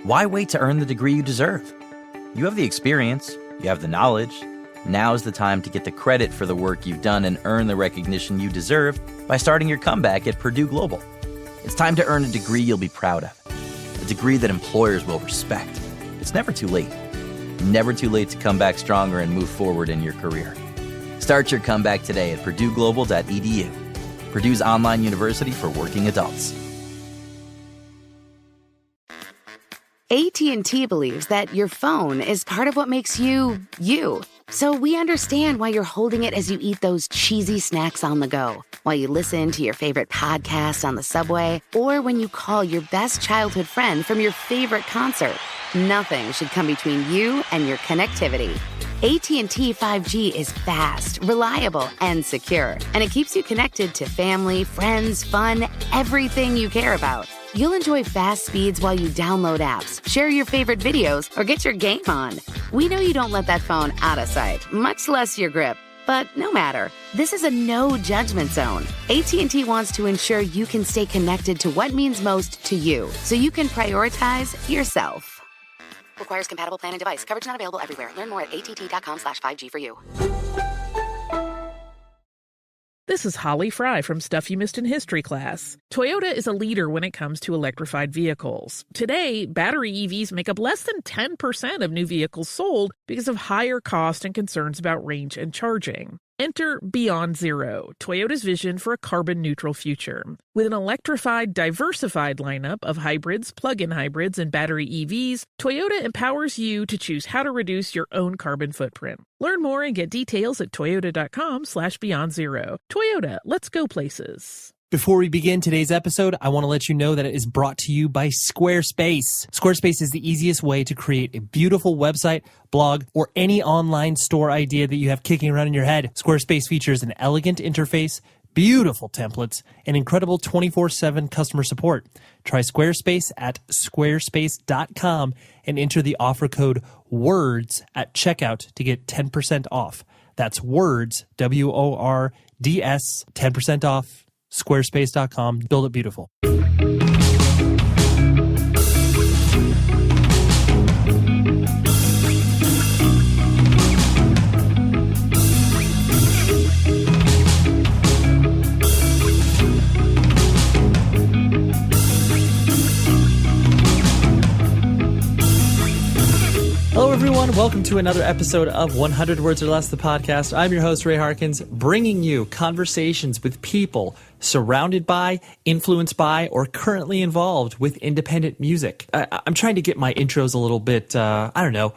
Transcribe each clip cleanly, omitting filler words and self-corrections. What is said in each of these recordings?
Why wait to earn the degree you deserve? You have the experience, you have the knowledge. Now's the time to get the credit for the work you've done and earn the recognition you deserve by starting your comeback at Purdue Global. It's time to earn a degree you'll be proud of, a degree that employers will respect. It's never too late. Never too late to come back stronger and move forward in your career. Start your comeback today at purdueglobal.edu. Purdue's online university for working adults. AT&T believes that your phone is part of what makes you, you. So we understand why you're holding it as you eat those cheesy snacks on the go, while you listen to your favorite podcast on the subway, or when you call your best childhood friend from your favorite concert. Nothing should come between you and your connectivity. AT&T 5G is fast, reliable, and secure, and it keeps you connected to family, friends, fun, everything you care about. You'll enjoy fast speeds while you download apps, share your favorite videos, or get your game on. We know you don't let that phone out of sight, much less your grip. But no matter, this is a no judgment zone. AT&T wants to ensure you can stay connected to what means most to you, so you can prioritize yourself. Requires compatible plan and device. Coverage not available everywhere. Learn more at att.com/5G for you. This is Holly Fry from Stuff You Missed in History class. Toyota is a leader when it comes to electrified vehicles. Today, battery EVs make up less than 10% of new vehicles sold because of higher cost and concerns about range and charging. Enter Beyond Zero, Toyota's vision for a carbon-neutral future. With an electrified, diversified lineup of hybrids, plug-in hybrids, and battery EVs, Toyota empowers you to choose how to reduce your own carbon footprint. Learn more and get details at toyota.com/beyondzero. Toyota, let's go places. Before we begin today's episode, I want to let you know that it is brought to you by Squarespace. Squarespace is the easiest way to create a beautiful website, blog, or any online store idea that you have kicking around in your head. Squarespace features an elegant interface, beautiful templates, and incredible 24/7 customer support. Try Squarespace at squarespace.com and enter the offer code WORDS at checkout to get 10% off. That's WORDS, WORDS, 10% off. Squarespace.com. Build it beautiful. Hello, everyone. Welcome to another episode of 100 Words or Less, the podcast. I'm your host, Ray Harkins, bringing you conversations with people surrounded by, influenced by, or currently involved with independent music. I'm trying to get my intros a little bit,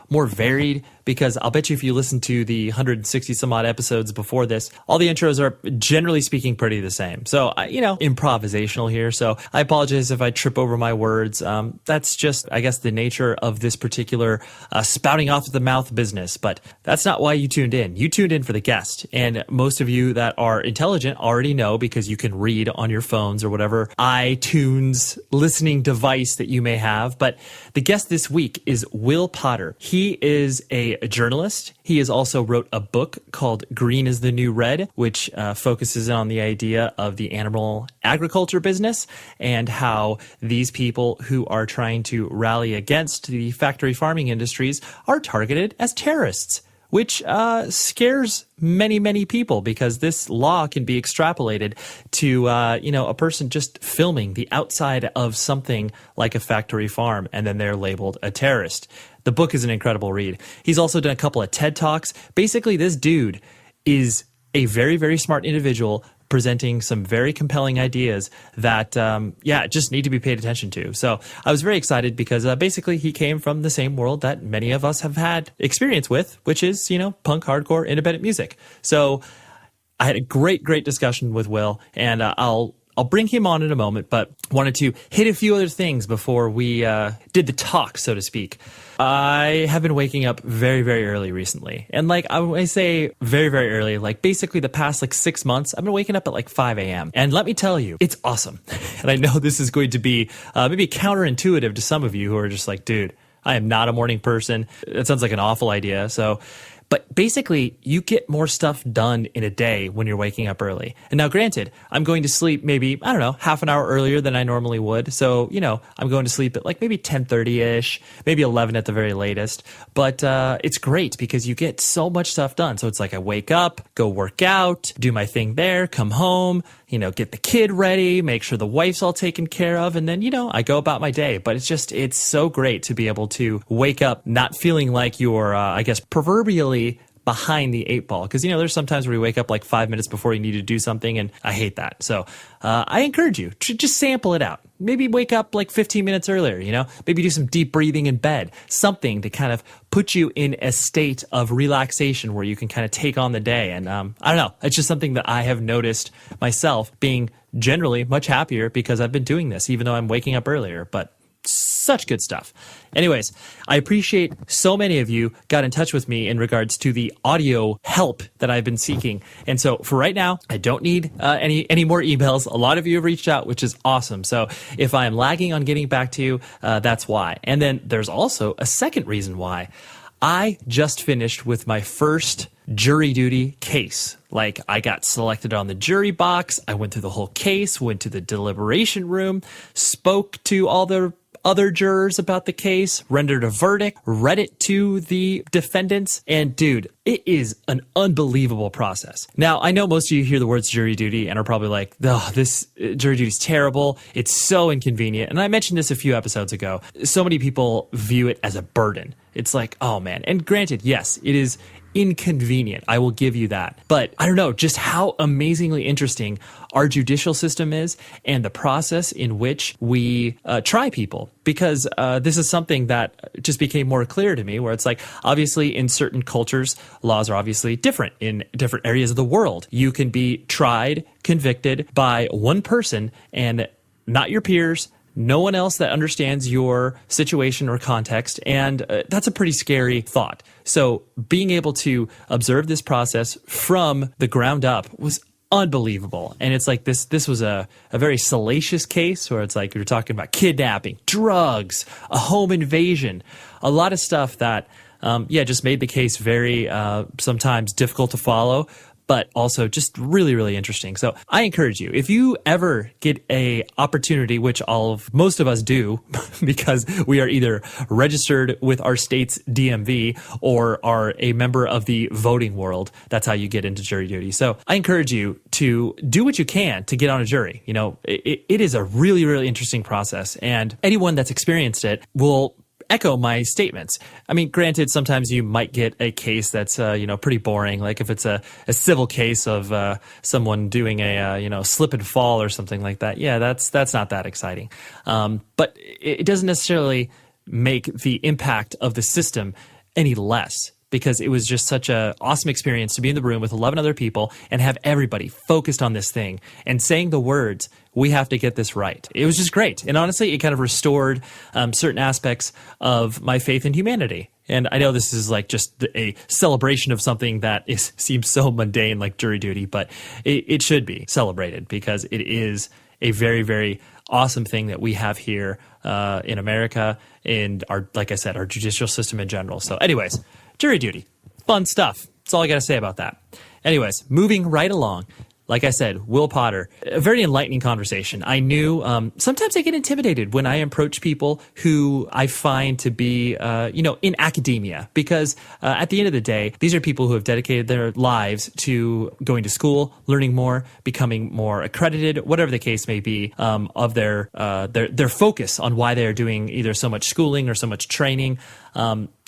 more varied, because I'll bet you if you listen to the 160 some odd episodes before this, all the intros are generally speaking pretty the same. So, improvisational here. So I apologize if I trip over my words. That's just, I guess, the nature of this particular spouting off of the mouth business. But that's not why you tuned in. You tuned in for the guest. And most of you that are intelligent already know, because you can read on your phones or whatever iTunes listening device that you may have. But the guest this week is Will Potter. He is a journalist. He has also wrote a book called Green is the New Red, which focuses on the idea of the animal agriculture business and how these people who are trying to rally against the factory farming industries are targeted as terrorists, which scares many people, because this law can be extrapolated to, a person just filming the outside of something like a factory farm, and then they're labeled a terrorist. The book is an incredible read. He's also done a couple of TED Talks. Basically, this dude is a very, very smart individual presenting some very compelling ideas that, just need to be paid attention to. So I was very excited because basically he came from the same world that many of us have had experience with, which is, punk, hardcore, independent music. So I had a great discussion with Will, and I'll bring him on in a moment, but wanted to hit a few other things before we did the talk, so to speak. I have been waking up very, very early recently. And when I say very, very early, basically the past 6 months, I've been waking up at 5 a.m. And let me tell you, it's awesome. And I know this is going to be maybe counterintuitive to some of you who are just dude, I am not a morning person. That sounds like an awful idea. So But basically, you get more stuff done in a day when you're waking up early. And now granted, I'm going to sleep maybe, I don't know, half an hour earlier than I normally would. So, I'm going to sleep at like maybe 10:30-ish, maybe 11 at the very latest. But it's great because you get so much stuff done. So it's like I wake up, go work out, do my thing there, come home, get the kid ready, make sure the wife's all taken care of. And then, I go about my day. But it's so great to be able to wake up not feeling like you're, proverbially behind the 8 ball. Because, there's sometimes where you wake up like 5 minutes before you need to do something. And I hate that. So I encourage you to just sample it out. Maybe wake up like 15 minutes earlier, maybe do some deep breathing in bed, something to kind of put you in a state of relaxation where you can kind of take on the day. And I don't know, it's just something that I have noticed myself being generally much happier because I've been doing this, even though I'm waking up earlier. But such good stuff. Anyways, I appreciate so many of you got in touch with me in regards to the audio help that I've been seeking. And so for right now, I don't need any more emails. A lot of you have reached out, which is awesome. So if I am lagging on getting back to you, that's why. And then there's also a second reason why. I just finished with my first jury duty case. Like, I got selected on the jury box. I went through the whole case, went to the deliberation room, spoke to all the other jurors about the case, rendered a verdict, read it to the defendants, and dude, it is an unbelievable process. Now, I know most of you hear the words jury duty and are probably like, oh, this jury duty is terrible. It's so inconvenient. And I mentioned this a few episodes ago. So many people view it as a burden. It's like, oh man. And granted, yes, it is inconvenient. I will give you that. But I don't know, just how amazingly interesting our judicial system is and the process in which we try people. Because this is something that just became more clear to me, where it's like, obviously in certain cultures, laws are obviously different in different areas of the world. You can be tried, convicted by one person and not your peers, no one else that understands your situation or context. And that's a pretty scary thought. So being able to observe this process from the ground up was unbelievable. And it's like this was a very salacious case where it's like you're talking about kidnapping, drugs, a home invasion, a lot of stuff that, just made the case very sometimes difficult to follow, but also just really, really interesting. So I encourage you, if you ever get a opportunity, which most of us do, because we are either registered with our state's DMV or are a member of the voting world, that's how you get into jury duty. So I encourage you to do what you can to get on a jury. It is a really, really interesting process, and anyone that's experienced it will echo my statements. I mean, granted, sometimes you might get a case that's, pretty boring. Like if it's a civil case of someone doing a, slip and fall or something like that. Yeah, that's not that exciting. But it doesn't necessarily make the impact of the system any less, because it was just such an awesome experience to be in the room with 11 other people and have everybody focused on this thing and saying the words, we have to get this right. It was just great. And honestly, it kind of restored certain aspects of my faith in humanity. And I know this is like just a celebration of something that seems so mundane, like jury duty, but it should be celebrated because it is a very, very awesome thing that we have here in America and like I said, our judicial system in general. So anyways, jury duty, fun stuff. That's all I got to say about that. Anyways, moving right along. Like I said, Will Potter, a very enlightening conversation. I knew sometimes I get intimidated when I approach people who I find to be, in academia, because at the end of the day, these are people who have dedicated their lives to going to school, learning more, becoming more accredited, whatever the case may be, of their focus on why they're doing either so much schooling or so much training.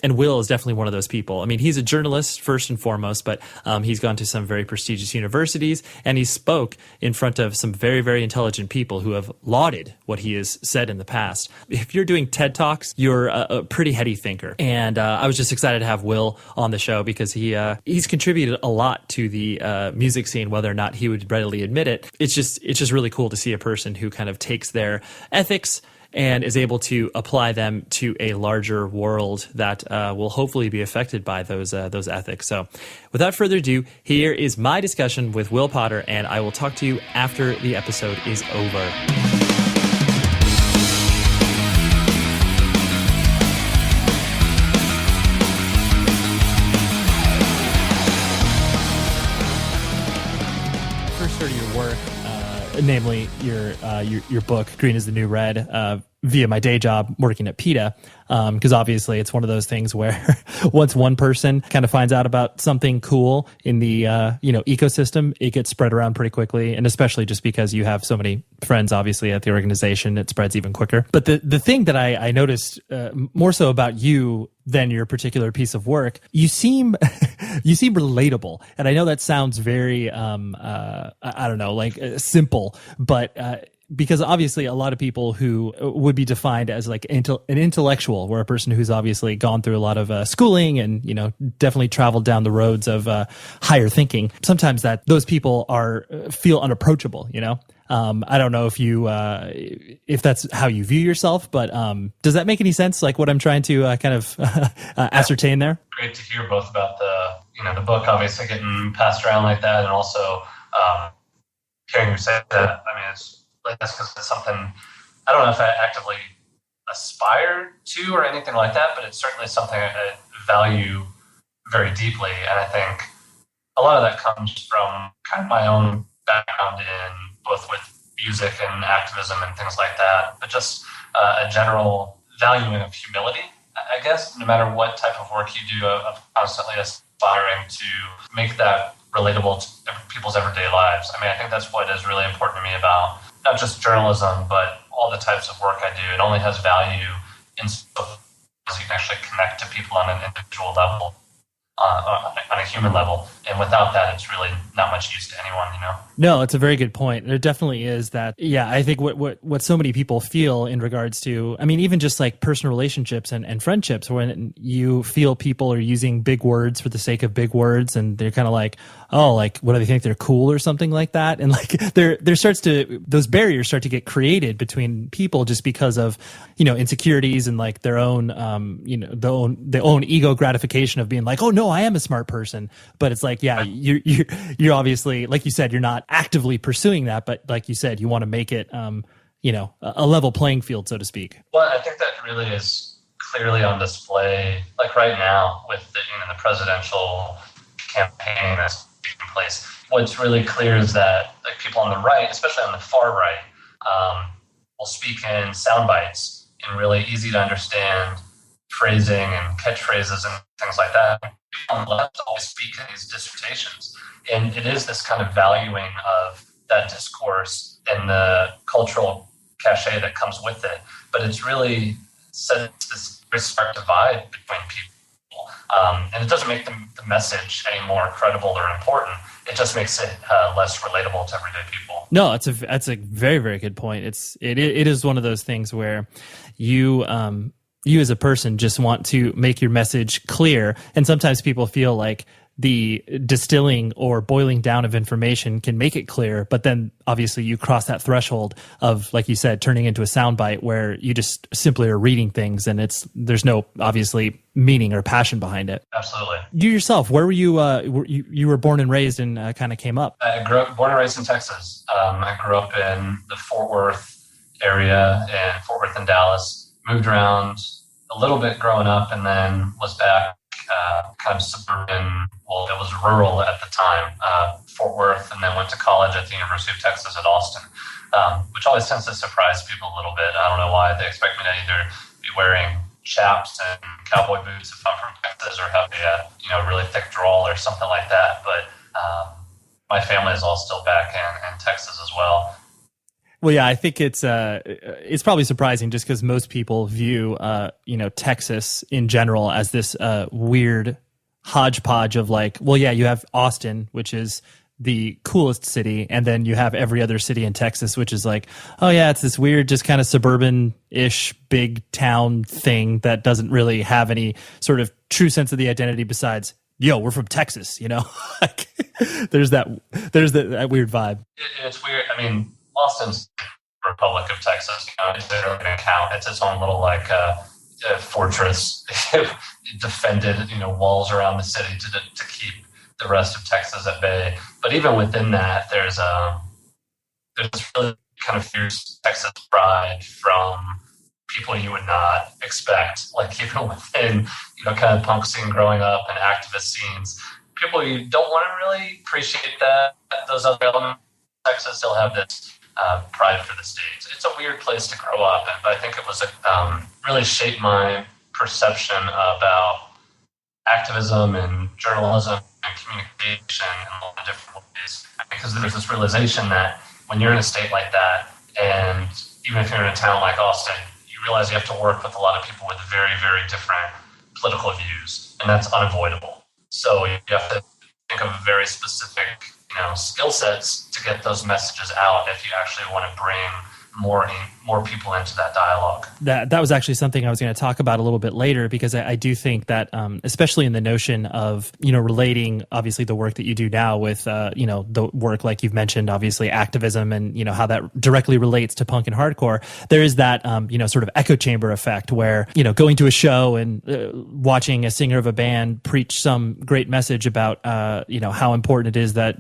And Will is definitely one of those people. I mean, he's a journalist first and foremost, but he's gone to some very prestigious universities, and he spoke in front of some very, very intelligent people who have lauded what he has said in the past. If you're doing TED Talks, you're a pretty heady thinker. And I was just excited to have Will on the show because he's contributed a lot to the music scene, whether or not he would readily admit it. It's just really cool to see a person who kind of takes their ethics and is able to apply them to a larger world that will hopefully be affected by those ethics. So without further ado, here is my discussion with Will Potter, and I will talk to you after the episode is over. namely your book, Green is the New Red, via my day job working at PETA. Because obviously it's one of those things where once one person kind of finds out about something cool in the ecosystem, it gets spread around pretty quickly. And especially just because you have so many friends, obviously, at the organization, it spreads even quicker. But the thing that I noticed more so about you than your particular piece of work, you seem relatable. And I know that sounds very I don't know, like simple, but because obviously a lot of people who would be defined as like an intellectual, or a person who's obviously gone through a lot of schooling and, definitely traveled down the roads of higher thinking. Sometimes that those people feel unapproachable, I don't know if that's how you view yourself, but does that make any sense? Like what I'm trying to kind of ascertain there? Great to hear both about the book obviously getting passed around like that, and also hearing you say that. I mean, that's because it's something, I don't know if I actively aspire to or anything like that, but it's certainly something I value very deeply. And I think a lot of that comes from kind of my own background in both with music and activism and things like that, but just a general valuing of humility, I guess, no matter what type of work you do, of constantly aspiring to make that relatable to people's everyday lives. I mean, I think that's what is really important to me about not just journalism, but all the types of work I do. It only has value in so as you can actually connect to people on an individual level, on a human level. And without that, it's really not much use to anyone, No, it's a very good point. There definitely is that. Yeah, I think what so many people feel in regards to, I mean, even just like personal relationships and friendships, when you feel people are using big words for the sake of big words, and they're kind of like, oh, like, what do they think, they're cool or something like that? And like those barriers start to get created between people just because of, insecurities and like their own, their own ego gratification of being like, oh no, I am a smart person. But it's like, yeah, you're obviously, like you said, you're not actively pursuing that, but like you said, you want to make it, a level playing field, so to speak. Well, I think that really is clearly on display, like right now with the presidential campaign that's taking place. What's really clear is that like people on the right, especially on the far right, will speak in sound bites and really easy to understand phrasing and catchphrases and things like that. People on the left always speak in these dissertations. And it is this kind of valuing of that discourse and the cultural cachet that comes with it. But it's really sets this very stark divide between people. And it doesn't make the message any more credible or important. It just makes it less relatable to everyday people. No, that's a very, very good point. It is one of those things where you as a person just want to make your message clear. And sometimes people feel like the distilling or boiling down of information can make it clear, but then obviously you cross that threshold of, like you said, turning into a soundbite where you just simply are reading things and there's no obviously meaning or passion behind it. Absolutely. You yourself, where were you? You were born and raised and kind of came up? I grew up, born and raised in Texas. I grew up in the Fort Worth area, and Fort Worth and Dallas. Moved around a little bit growing up, and then was back kind of suburban. Well, it was rural at the time, Fort Worth, and then went to college at the University of Texas at Austin, which always tends to surprise people a little bit. I don't know why. They expect me to either be wearing chaps and cowboy boots if I'm from Texas, or have a really thick drawl or something like that. But my family is all still back in Texas as well. Well, yeah, I think it's probably surprising just because most people view Texas in general as this weird hodgepodge of like, well, yeah, you have Austin, which is the coolest city, and then you have every other city in Texas, which is like, oh yeah, it's this weird, just kind of suburban-ish big town thing that doesn't really have any sort of true sense of the identity besides, yo, we're from Texas, like, there's that weird vibe. It's weird. I mean, Austin's the Republic of Texas. It's really going to count. It's its own little fortress, defended, walls around the city to keep the rest of Texas at bay. But even within that, there's this really kind of fierce Texas pride from people you would not expect. Like even within, kind of punk scene growing up and activist scenes, people you don't want to really appreciate those other elements. Texas still have this pride for the state. It's a weird place to grow up in, but I think it was really shaped my perception about activism and journalism and communication in a lot of different ways. Because there's this realization that when you're in a state like that, and even if you're in a town like Austin, you realize you have to work with a lot of people with very, very different political views, and that's unavoidable. So you have to think of very specific, skill sets to get those messages out if you actually want to bring more people into that dialogue. That was actually something I was going to talk about a little bit later, because I do think that, especially in the notion of, relating obviously the work that you do now with, the work like you've mentioned, obviously activism and, how that directly relates to punk and hardcore, there is that, sort of echo chamber effect where, going to a show and watching a singer of a band preach some great message about, how important it is that,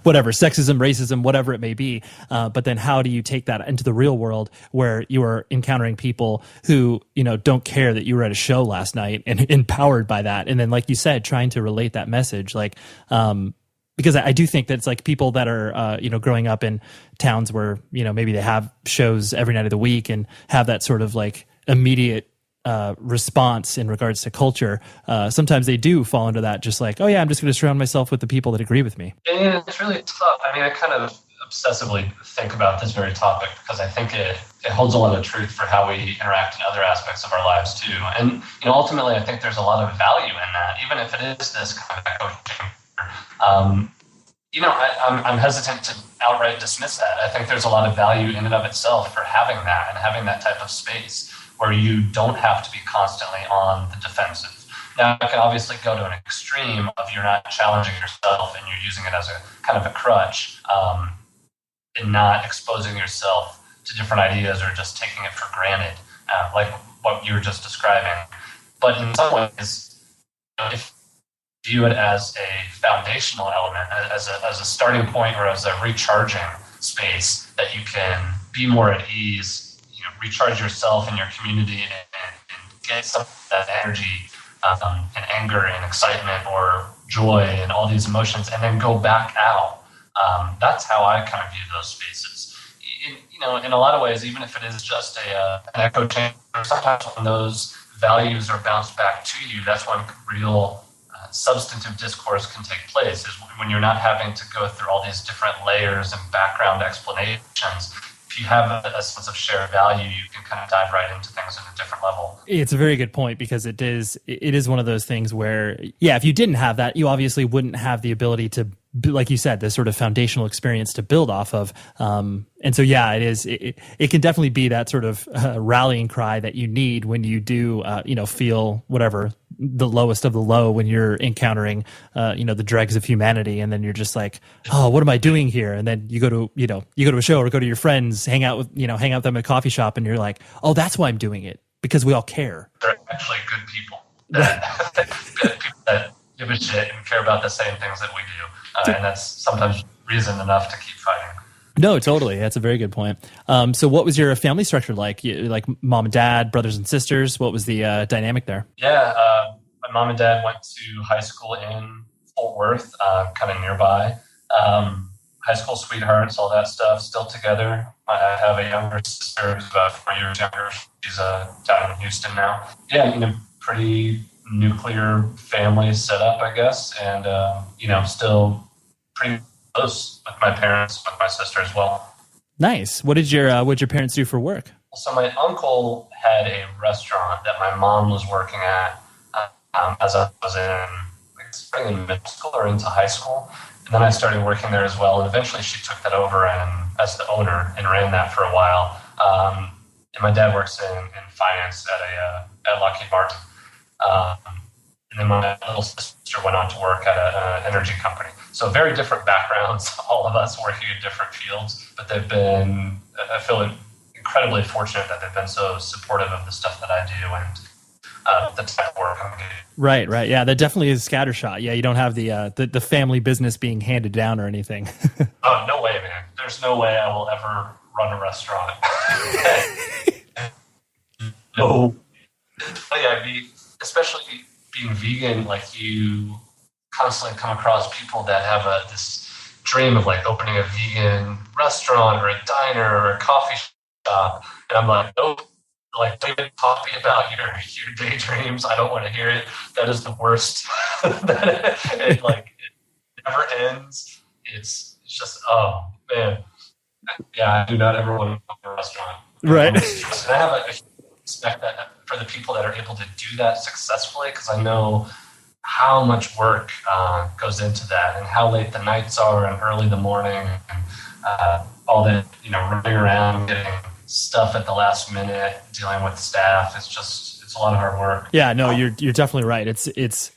whatever, sexism, racism, whatever it may be. But then how do you take that into the real world where you are encountering people who, don't care that you were at a show last night and empowered by that. And then, like you said, trying to relate that message, because I do think that it's like people that are, growing up in towns where, maybe they have shows every night of the week and have that sort of like immediate response in regards to culture. Sometimes they do fall into that, just like, oh yeah, I'm just going to surround myself with the people that agree with me. And it's really tough. I mean, I kind of obsessively think about this very topic because I think it holds a lot of truth for how we interact in other aspects of our lives too. And ultimately, I think there's a lot of value in that, even if it is this kind of echo chamber. I'm hesitant to outright dismiss that. I think there's a lot of value in and of itself for having that and having that type of space where you don't have to be constantly on the defensive. Now, it can obviously go to an extreme of you're not challenging yourself and you're using it as a kind of a crutch, and not exposing yourself to different ideas or just taking it for granted, like what you were just describing. But in some ways, if you view it as a foundational element, as a starting point or as a recharging space that you can be more at ease, recharge yourself and your community and get some of that energy and anger and excitement or joy and all these emotions and then go back out. That's how I kind of view those spaces. In a lot of ways, even if it is just an echo chamber, sometimes when those values are bounced back to you, that's when real substantive discourse can take place, is when you're not having to go through all these different layers and background explanations. If you have a sense of shared value, you can kind of dive right into things at a different level. It's a very good point, because it is one of those things where, yeah, if you didn't have that, you obviously wouldn't have the ability to, like you said, this sort of foundational experience to build off of. And so, yeah, it can definitely be that sort of rallying cry that you need when you do, feel whatever, the lowest of the low, when you're encountering, the dregs of humanity. And then you're just like, oh, what am I doing here? And then you go to a show or go to your friends, hang out with them at a coffee shop, and you're like, oh, that's why I'm doing it, because we all care. They're actually good people. Good people that give a shit and care about the same things that we do. And that's sometimes reason enough to keep fighting. No, totally. That's a very good point. So what was your family structure like? Like mom and dad, brothers and sisters? What was the dynamic there? Yeah, my mom and dad went to high school in Fort Worth, kind of nearby. High school sweethearts, all that stuff, still together. I have a younger sister who's about 4 years younger. She's down in Houston now. Yeah, pretty nuclear family setup, I guess, and still pretty close with my parents, with my sister as well. Nice. What did your parents do for work? So my uncle had a restaurant that my mom was working at as I was in middle school or into high school, and then I started working there as well. And eventually, she took that over and as the owner and ran that for a while. And my dad works in finance at Lockheed Martin. And then my little sister went on to work at an energy company. So very different backgrounds, all of us working in different fields, but I feel incredibly fortunate that they've been so supportive of the stuff that I do and the type of work I'm getting. Right. Yeah, that definitely is scattershot. Yeah, you don't have the family business being handed down or anything. Oh, no way, man. There's no way I will ever run a restaurant. No. But yeah, especially being vegan, like you constantly come across people that have this dream of like opening a vegan restaurant or a diner or a coffee shop. And I'm like, nope, like don't even talk to me about your daydreams. I don't want to hear it. That is the worst. it never ends. It's just, oh man. Yeah, I do not ever want to open a restaurant. Right. And I have a respect that for the people that are able to do that successfully, because I know how much work goes into that and how late the nights are and early the morning and all that, running around, getting stuff at the last minute, dealing with staff. It's a lot of hard work. Yeah, no, you're definitely right. It's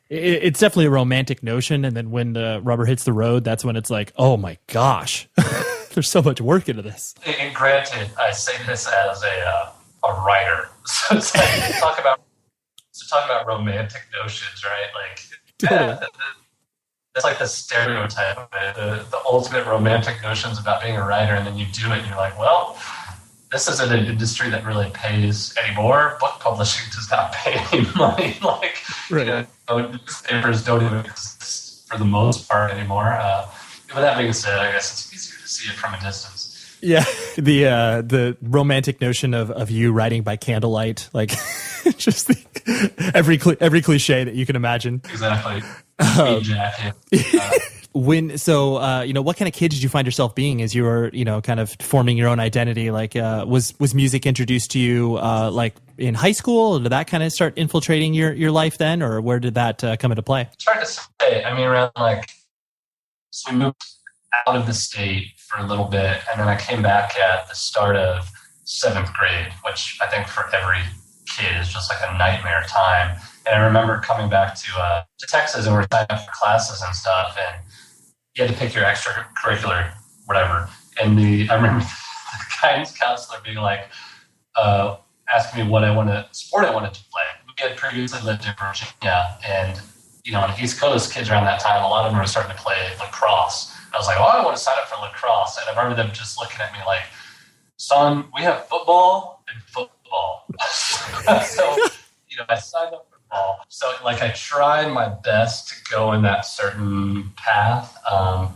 definitely a romantic notion. And then when the rubber hits the road, that's when it's like, oh my gosh, there's so much work into this. And granted, I say this as a writer. So it's like talk about romantic notions, right? Like, Totally. that's like the stereotype of it, the ultimate romantic notions about being a writer, and then you do it and you're like, well, this isn't an industry that really pays anymore. Book publishing does not pay any money. Like, right. Newspapers don't even exist for the most part anymore. With that being said, I guess it's easier to see it from a distance. Yeah, the romantic notion of you writing by candlelight, like just every cliche that you can imagine. Exactly. Jacket. What kind of kid did you find yourself being as you were, kind of forming your own identity? Like, was music introduced to you like in high school? Or did that kind of start infiltrating your life then, or where did that come into play? It's hard to say. I mean, around so we moved out of the state for a little bit, and then I came back at the start of 7th grade, which I think for every kid is just like a nightmare time. And I remember coming back to Texas, and we're signing up for classes and stuff, and you had to pick your extracurricular, whatever. And I remember the guidance counselor being like, asking me what sport I wanted to play. We had previously lived in Virginia, and on the East Coast, kids around that time, a lot of them were starting to play lacrosse. I was like, oh, I want to sign up for lacrosse. And I remember them just looking at me like, son, we have football and football. So, I signed up for ball. So, I tried my best to go in that certain path.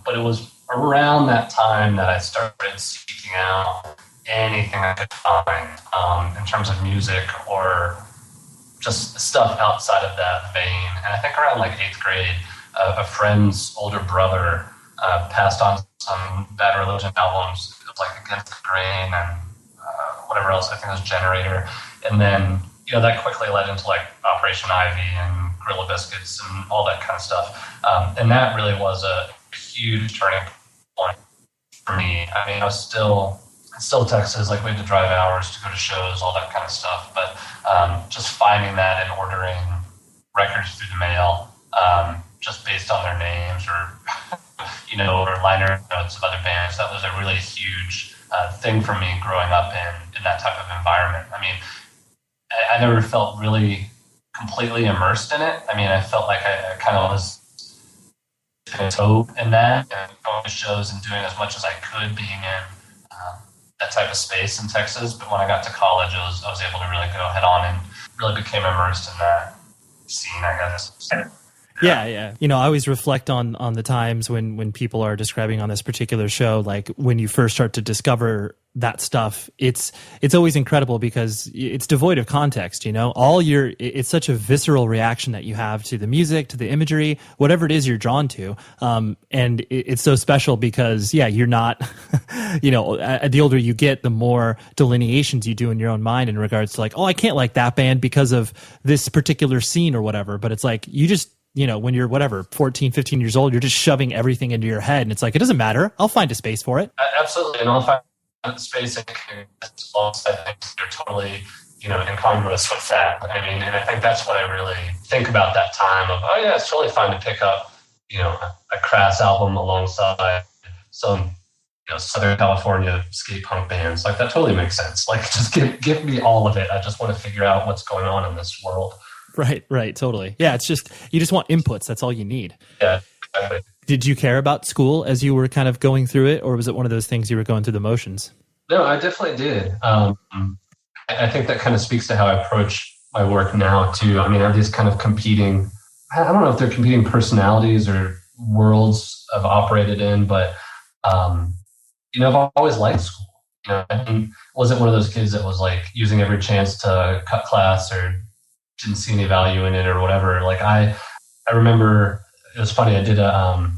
But it was around that time that I started seeking out anything I could find in terms of music or just stuff outside of that vein. And I think around 8th grade, a friend's older brother passed on some Bad Religion albums, Against the Grain and whatever else. I think it was Generator. And then, that quickly led into Operation Ivy and Gorilla Biscuits and all that kind of stuff. And that really was a huge turning point for me. I mean, I was still Texas, we had to drive hours to go to shows, all that kind of stuff. But just finding that and ordering records through the mail, just based on their names or or liner notes of other bands. That was a really huge thing for me growing up in that type of environment. I mean, I never felt really completely immersed in it. I mean, I felt like I kind of was a toe in that and going to shows and doing as much as I could being in that type of space in Texas. But when I got to college, I was able to really go head on and really became immersed in that scene, I guess. Yeah. I always reflect on the times when people are describing on this particular show, when you first start to discover that stuff, it's always incredible because it's devoid of context, it's such a visceral reaction that you have to the music, to the imagery, whatever it is you're drawn to. And it's so special because, you're not, the older you get, the more delineations you do in your own mind in regards to I can't like that band because of this particular scene or whatever. But it's you just, when you're 14, 15 years old, you're just shoving everything into your head. And it's it doesn't matter. I'll find a space for it. Absolutely. And I'll find a space that alongside things that are totally, incongruous with that. I mean, and I think that's what I really think about that time of, oh yeah, it's totally fine to pick up, a Crass album alongside some, Southern California skate punk bands. That totally makes sense. Just give me all of it. I just want to figure out what's going on in this world. Right, totally. Yeah, it's just, you just want inputs. That's all you need. Yeah, exactly. Did you care about school as you were kind of going through it, or was it one of those things you were going through the motions? No, I definitely did. I think that kind of speaks to how I approach my work now, too. I mean, I have these kind of competing, I don't know if they're competing personalities or worlds I've operated in, but I've always liked school. I wasn't one of those kids that was like using every chance to cut class or didn't see any value in it or whatever. Like I remember it was funny. I did a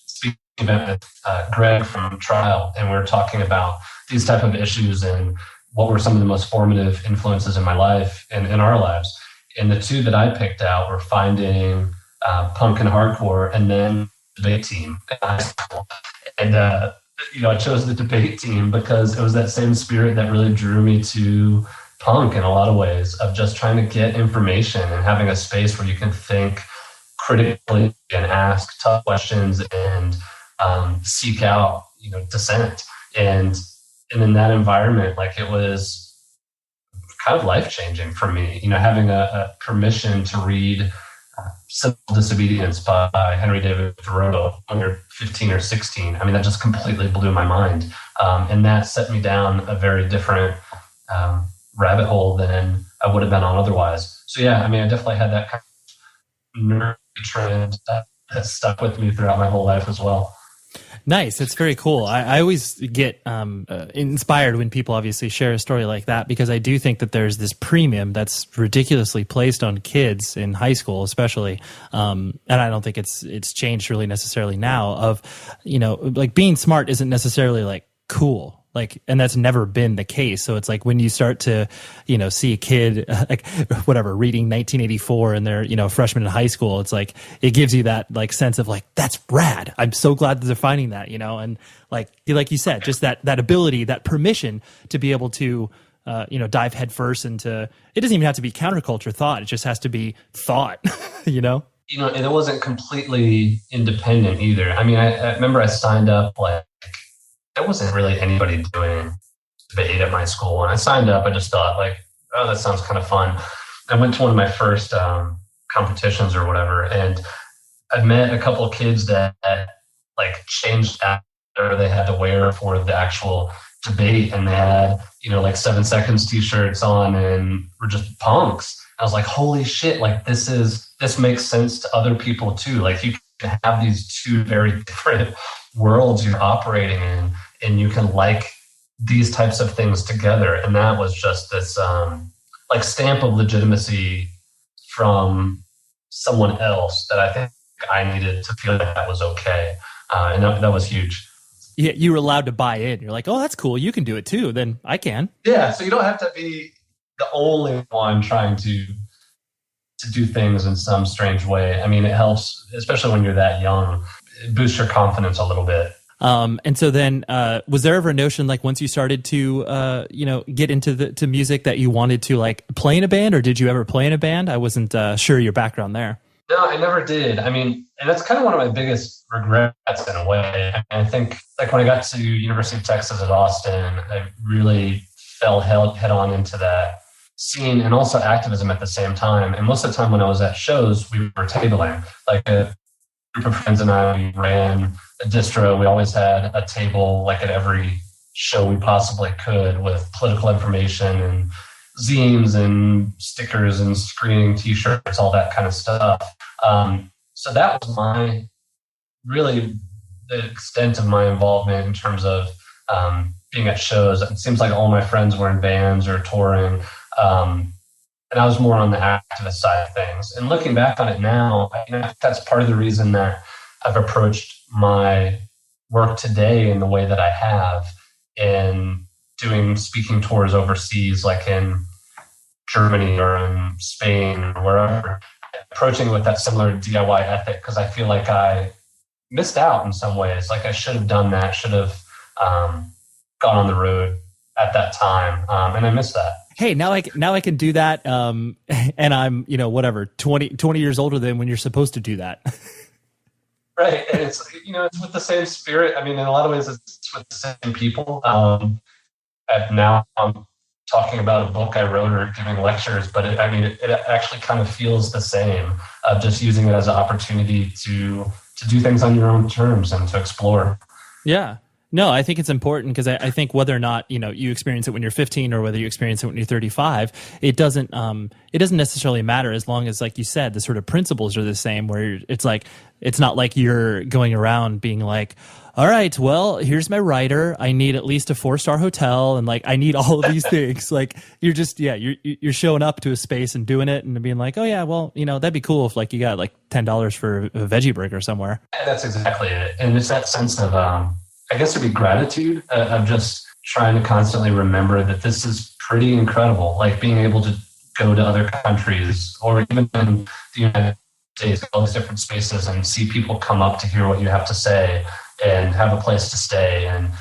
speaking event with Greg from Trial, and we were talking about these type of issues and what were some of the most formative influences in my life and in our lives. And the two that I picked out were finding punk and hardcore, and then debate team in high school. And I chose the debate team because it was that same spirit that really drew me to punk in a lot of ways, of just trying to get information and having a space where you can think critically and ask tough questions and seek out, dissent. And in that environment, like, it was kind of life-changing for me, having a permission to read Civil Disobedience by Henry David Thoreau when you're 15 or 16. I mean, that just completely blew my mind. And that set me down a very different rabbit hole than I would have been on otherwise. So yeah, I mean, I definitely had that kind of nerdy trend that stuck with me throughout my whole life as well. Nice. It's very cool. I always get inspired when people obviously share a story like that, because I do think that there's this premium that's ridiculously placed on kids in high school, especially. And I don't think it's changed really necessarily now, of, like, being smart isn't necessarily like cool. Like, and that's never been the case. So it's like when you start to, see a kid like whatever reading 1984 and they're, a freshman in high school, it's like, it gives you that like sense of like, that's rad. I'm so glad that they're finding that, and like you said, just that ability, that permission to be able to, dive headfirst into, it doesn't even have to be counterculture thought. It just has to be thought, and it wasn't completely independent either. I mean, I remember I signed up, like, there wasn't really anybody doing debate at my school. When I signed up, I just thought, like, oh, that sounds kind of fun. I went to one of my first competitions or whatever, and I met a couple of kids that like changed after they had to wear for the actual debate, and they had, like 7 Seconds t-shirts on and were just punks. I was like, holy shit, like this makes sense to other people too. Like, you can have these two very different worlds you're operating in, and you can like these types of things together. And that was just this like stamp of legitimacy from someone else that I think I needed to feel like that was okay. And that was huge. Yeah, you were allowed to buy in. You're like, oh, that's cool. You can do it too. Then I can. Yeah, so you don't have to be the only one trying to do things in some strange way. I mean, it helps, especially when you're that young. It boosts your confidence a little bit. And so then, was there ever a notion, like, once you started to, get into music, that you wanted to like play in a band, or did you ever play in a band? I wasn't sure your background there. No, I never did. I mean, and that's kind of one of my biggest regrets in a way. I think, like, when I got to University of Texas at Austin, I really fell head on into that scene and also activism at the same time. And most of the time when I was at shows, we were tabling. Like, a group of friends and I, we ran a distro. We always had a table, like, at every show we possibly could, with political information and zines and stickers and screening t-shirts, all that kind of stuff. So that was really the extent of my involvement in terms of being at shows. It seems like all my friends were in bands or touring. And I was more on the activist side of things. And looking back on it now, that's part of the reason that I've approached my work today in the way that I have, in doing speaking tours overseas, like in Germany or in Spain or wherever, approaching with that similar DIY ethic, because I feel like I missed out in some ways. Like, I should have done that, should have gone on the road at that time. And I missed that. Hey, now I can do that. And I'm, 20 years older than when you're supposed to do that. Right. And it's, it's with the same spirit. I mean, in a lot of ways, it's with the same people. And now I'm talking about a book I wrote or giving lectures, but it actually kind of feels the same, just using it as an opportunity to do things on your own terms and to explore. Yeah. No, I think it's important because I think whether or not, you experience it when you're 15 or whether you experience it when you're 35, it doesn't necessarily matter as long as, like you said, the sort of principles are the same, where it's not like you're going around being like, all right, well, here's my rider. I need at least a 4-star hotel. And like, I need all of these things. Like you're just, you're showing up to a space and doing it and being like, oh yeah, well, that'd be cool if like you got like $10 for a veggie burger somewhere. Yeah, that's exactly it. And it's that sense of, I guess it'd be gratitude of just trying to constantly remember that this is pretty incredible. Like being able to go to other countries or even in the United States, all these different spaces and see people come up to hear what you have to say and have a place to stay and,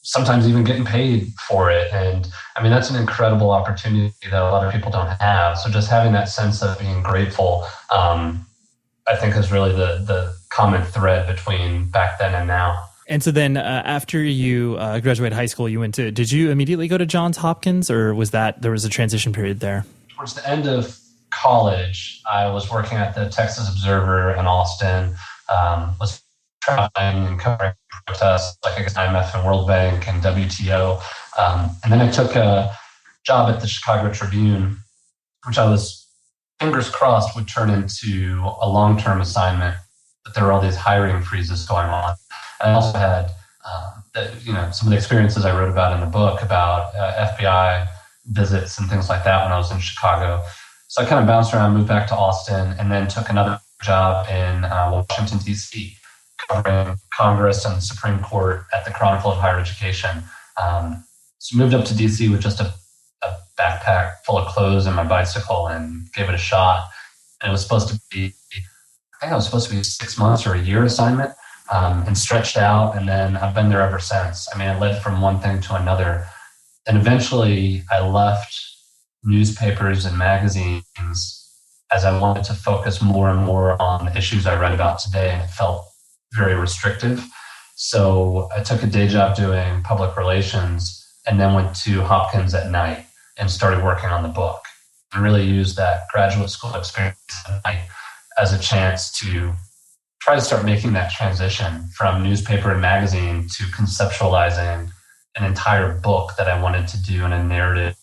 sometimes even getting paid for it. And I mean, that's an incredible opportunity that a lot of people don't have. So just having that sense of being grateful, I think is really the common thread between back then and now. And so then after you graduated high school, did you immediately go to Johns Hopkins, or there was a transition period there? Towards the end of college, I was working at the Texas Observer in Austin, was traveling and covering protests like IMF and World Bank and WTO. And then I took a job at the Chicago Tribune, which I was fingers crossed would turn into a long-term assignment, but there were all these hiring freezes going on. I also had, some of the experiences I wrote about in the book about FBI visits and things like that when I was in Chicago. So I kind of bounced around, moved back to Austin, and then took another job in Washington, D.C., covering Congress and the Supreme Court at the Chronicle of Higher Education. So moved up to D.C. with just a backpack full of clothes and my bicycle and gave it a shot. And it was supposed to be, a 6 months or a year assignment. And stretched out, and then I've been there ever since. I mean, it led from one thing to another. And eventually I left newspapers and magazines as I wanted to focus more and more on the issues I read about today, and it felt very restrictive. So I took a day job doing public relations and then went to Hopkins at night and started working on the book, and really used that graduate school experience at night as a chance to try to start making that transition from newspaper and magazine to conceptualizing an entire book that I wanted to do in a narrative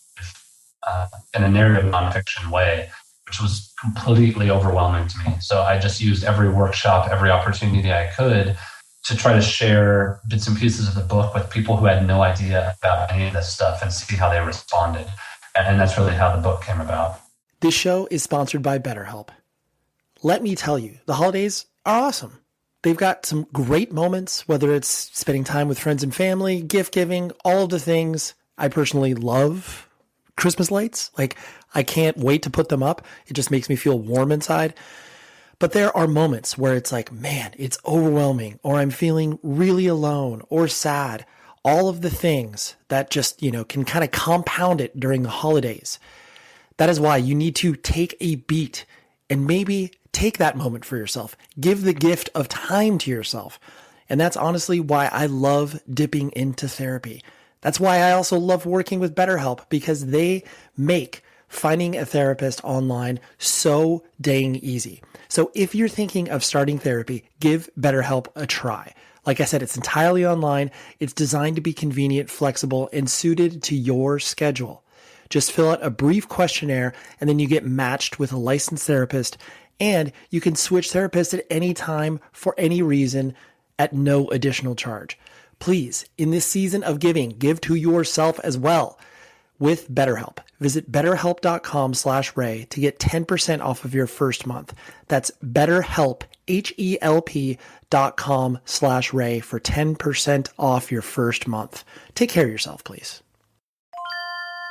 nonfiction way, which was completely overwhelming to me. So I just used every workshop, every opportunity I could to try to share bits and pieces of the book with people who had no idea about any of this stuff and see how they responded. And that's really how the book came about. This show is sponsored by BetterHelp. Let me tell you, the holidays are awesome. They've got some great moments, whether it's spending time with friends and family, gift giving, all of the things. I personally love Christmas lights. Like, I can't wait to put them up. It just makes me feel warm inside. But there are moments where it's like, man, it's overwhelming, or I'm feeling really alone or sad. All of the things that just, can kind of compound it during the holidays. That is why you need to take a beat and maybe take that moment for yourself. Give the gift of time to yourself. And that's honestly why I love dipping into therapy. That's why I also love working with BetterHelp, because they make finding a therapist online so dang easy. So if you're thinking of starting therapy, give BetterHelp a try. Like I said, it's entirely online. It's designed to be convenient, flexible, and suited to your schedule. Just fill out a brief questionnaire, and then you get matched with a licensed therapist. And you can switch therapists at any time for any reason at no additional charge. Please, in this season of giving, give to yourself as well with BetterHelp. Visit betterhelp.com/Ray to get 10% off of your first month. That's BetterHelp, HELP.com/Ray for 10% off your first month. Take care of yourself, please.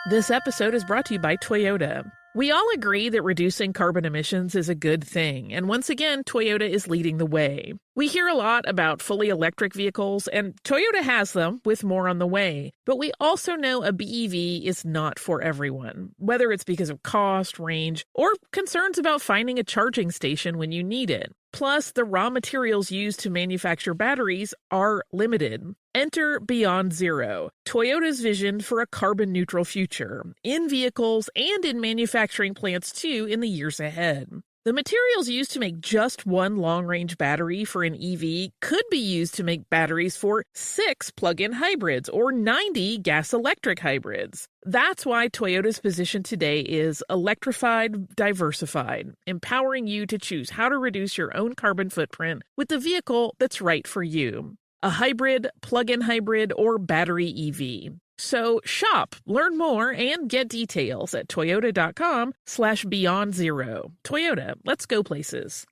This episode is brought to you by Toyota. We all agree that reducing carbon emissions is a good thing, and once again, Toyota is leading the way. We hear a lot about fully electric vehicles, and Toyota has them, with more on the way. But we also know a BEV is not for everyone, whether it's because of cost, range, or concerns about finding a charging station when you need it. Plus, the raw materials used to manufacture batteries are limited. Enter Beyond Zero, Toyota's vision for a carbon-neutral future, in vehicles and in manufacturing plants too in the years ahead. The materials used to make just one long-range battery for an EV could be used to make batteries for 6 plug-in hybrids or 90 gas-electric hybrids. That's why Toyota's position today is electrified, diversified, empowering you to choose how to reduce your own carbon footprint with the vehicle that's right for you. A hybrid, plug-in hybrid, or battery EV. So shop, learn more, and get details at toyota.com/beyond0. Toyota, let's go places.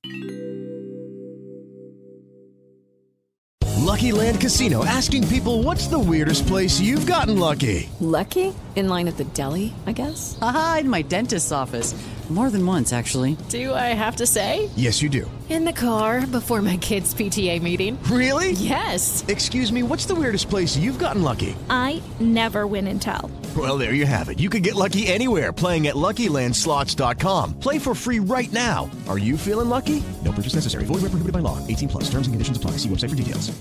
Lucky Land Casino, asking people, what's the weirdest place you've gotten lucky? Lucky? In line at the deli, I guess? Aha, in my dentist's office. More than once, actually. Do I have to say? Yes, you do. In the car before my kids' PTA meeting. Really? Yes. Excuse me, what's the weirdest place you've gotten lucky? I never win and tell. Well, there you have it. You can get lucky anywhere, playing at LuckyLandSlots.com. Play for free right now. Are you feeling lucky? No purchase necessary. Void where prohibited by law. 18+. Terms and conditions apply. See website for details.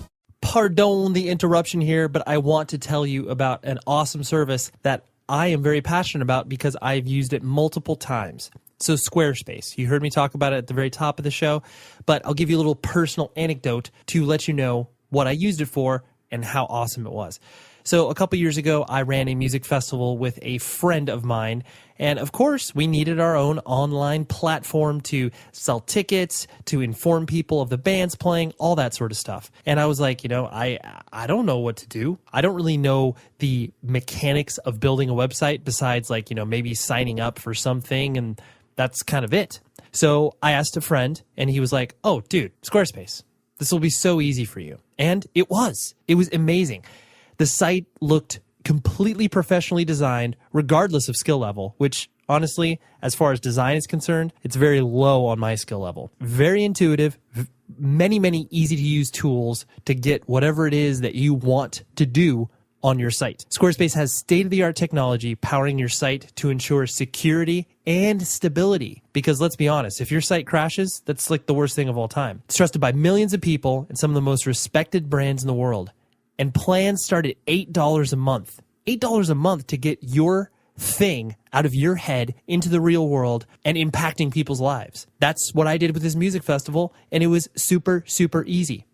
Pardon the interruption here, but I want to tell you about an awesome service that I am very passionate about because I've used it multiple times. So Squarespace, you heard me talk about it at the very top of the show, but I'll give you a little personal anecdote to let you know what I used it for and how awesome it was. So a couple years ago, I ran a music festival with a friend of mine. And of course, we needed our own online platform to sell tickets, to inform people of the bands playing, all that sort of stuff. And I was like, I don't know what to do. I don't really know the mechanics of building a website besides maybe signing up for something. And that's kind of it. So I asked a friend and he was like, oh, dude, Squarespace, this will be so easy for you. And it was amazing. The site looked completely professionally designed, regardless of skill level, which honestly, as far as design is concerned, it's very low on my skill level. Very intuitive, many easy to use tools to get whatever it is that you want to do on your site. Squarespace has state-of-the-art technology powering your site to ensure security and stability. Because let's be honest, if your site crashes, that's like the worst thing of all time. It's trusted by millions of people and some of the most respected brands in the world. And plans start at $8 a month. $8 a month to get your thing out of your head into the real world and impacting people's lives. That's what I did with this music festival, and it was super easy.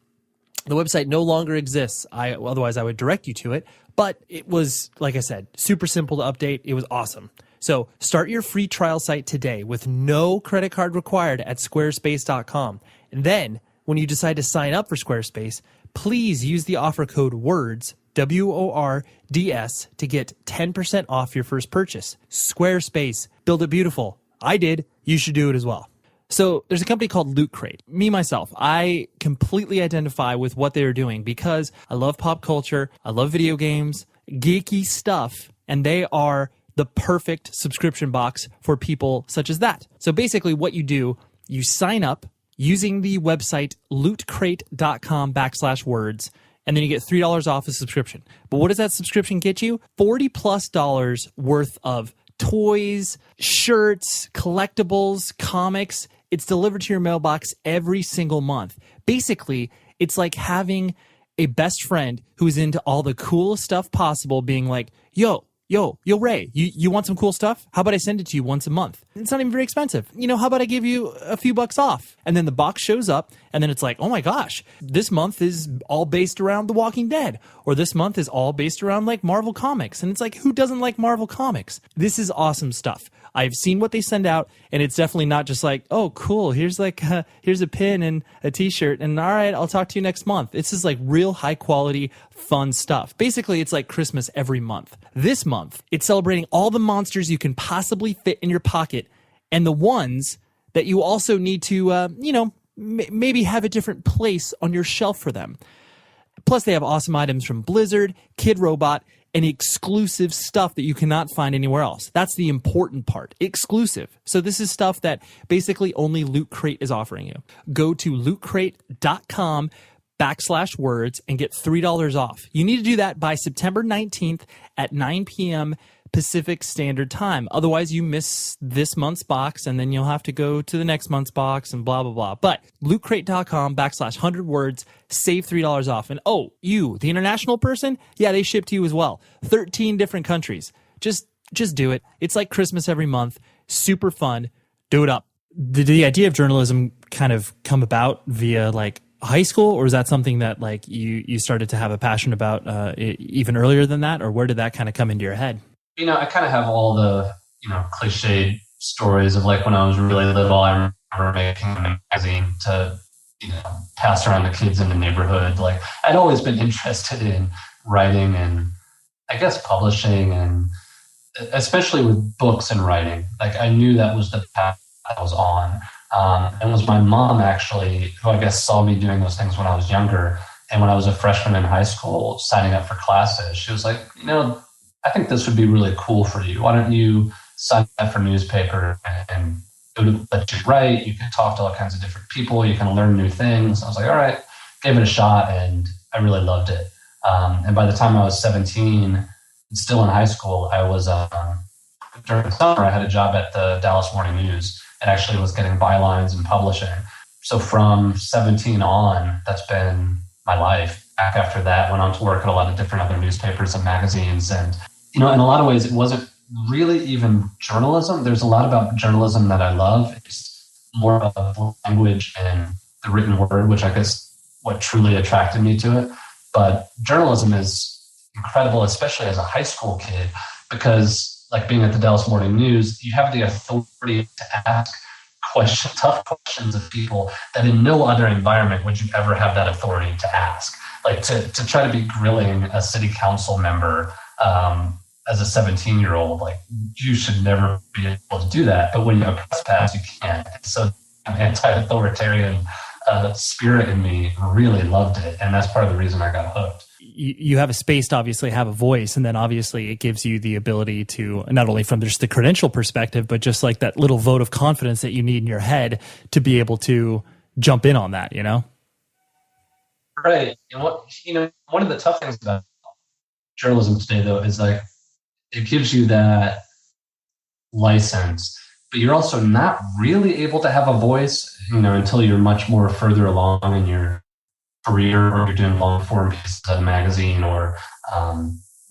The website no longer exists. Otherwise, I would direct you to it. But it was, like I said, super simple to update. It was awesome. So start your free trial site today with no credit card required at squarespace.com. And then when you decide to sign up for Squarespace, please use the offer code WORDS, WORDS, to get 10% off your first purchase. Squarespace. Build it beautiful. I did. You should do it as well. So there's a company called Loot Crate. Me, myself, I completely identify with what they're doing because I love pop culture. I love video games, geeky stuff, and they are the perfect subscription box for people such as that. So basically what you do, you sign up using the website lootcrate.com/words, and then you get $3 off a subscription. But what does that subscription get you? $40+ worth of toys, shirts, collectibles, comics. It's delivered to your mailbox every single month. Basically, it's like having a best friend who's into all the coolest stuff possible being like, yo, Ray, you want some cool stuff? How about I send it to you once a month? It's not even very expensive. How about I give you a few bucks off? And then the box shows up, and then it's like, oh my gosh, this month is all based around The Walking Dead, or this month is all based around like Marvel Comics. And it's like, who doesn't like Marvel Comics? This is awesome stuff. I've seen what they send out, and it's definitely not just like, oh, cool, here's a pin and a t-shirt, and all right, I'll talk to you next month. This is like real high-quality, fun stuff. Basically, it's like Christmas every month. This month, it's celebrating all the monsters you can possibly fit in your pocket, and the ones that you also need to, maybe have a different place on your shelf for them. Plus, they have awesome items from Blizzard, Kid Robot, and exclusive stuff that you cannot find anywhere else. That's the important part. Exclusive. So this is stuff that basically only Loot Crate is offering you. Go to lootcrate.com/words and get $3 off. You need to do that by September 19th at 9 p.m. Pacific Standard Time. Otherwise, you miss this month's box, and then you'll have to go to the next month's box and blah, blah, blah. But lootcrate.com/100words, save $3 off. And oh, you, the international person, yeah, they ship to you as well. 13 different countries. Just do it. It's like Christmas every month. Super fun. Do it up. Did the idea of journalism kind of come about via like high school, or is that something that like you started to have a passion about even earlier than that, or where did that kind of come into your head? I kind of have all the, cliched stories of like when I was really little, I remember making a magazine to, pass around the kids in the neighborhood. Like I'd always been interested in writing and I guess publishing, and especially with books and writing. Like I knew that was the path I was on. And it was my mom actually, who I guess saw me doing those things when I was younger. And when I was a freshman in high school, signing up for classes, she was like, I think this would be really cool for you. Why don't you sign up for newspaper and it would let you write? You can talk to all kinds of different people. You can learn new things. I was like, all right, gave it a shot, and I really loved it. And by the time I was 17, still in high school, I was, during the summer, I had a job at the Dallas Morning News and actually was getting bylines and publishing. So from 17 on, that's been my life. Back after that, went on to work at a lot of different other newspapers and magazines. And, in a lot of ways, it wasn't really even journalism. There's a lot about journalism that I love. It's more of language and the written word, which I guess what truly attracted me to it. But journalism is incredible, especially as a high school kid, because like being at the Dallas Morning News, you have the authority to ask tough questions of people that in no other environment would you ever have that authority to ask. Like to try to be grilling a city council member as a 17-year-old, like you should never be able to do that. But when you have a press pass, you can't. So anti-authoritarian spirit in me really loved it. And that's part of the reason I got hooked. You have a space to obviously have a voice, and then obviously it gives you the ability to, not only from just the credential perspective, but just like that little vote of confidence that you need in your head to be able to jump in on that, Right. And one of the tough things about journalism today, though, is like it gives you that license, but you're also not really able to have a voice, until you're much more further along in your career, or you're doing long form pieces at a magazine, or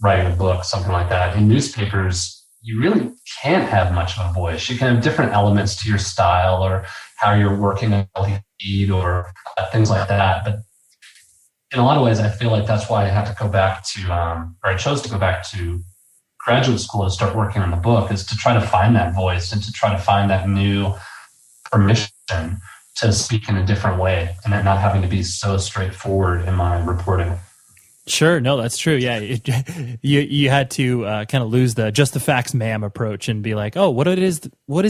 writing a book, something like that. In newspapers, you really can't have much of a voice. You can have different elements to your style or how you're working a lead or things like that. But in a lot of ways, I feel like that's why I had to go back to, or I chose to go back to graduate school and start working on the book, is to try to find that voice and to try to find that new permission to speak in a different way, and it not having to be so straightforward in my reporting. Sure. No, that's true. Yeah. You had to kind of lose the just the facts, ma'am approach and be like, oh, what is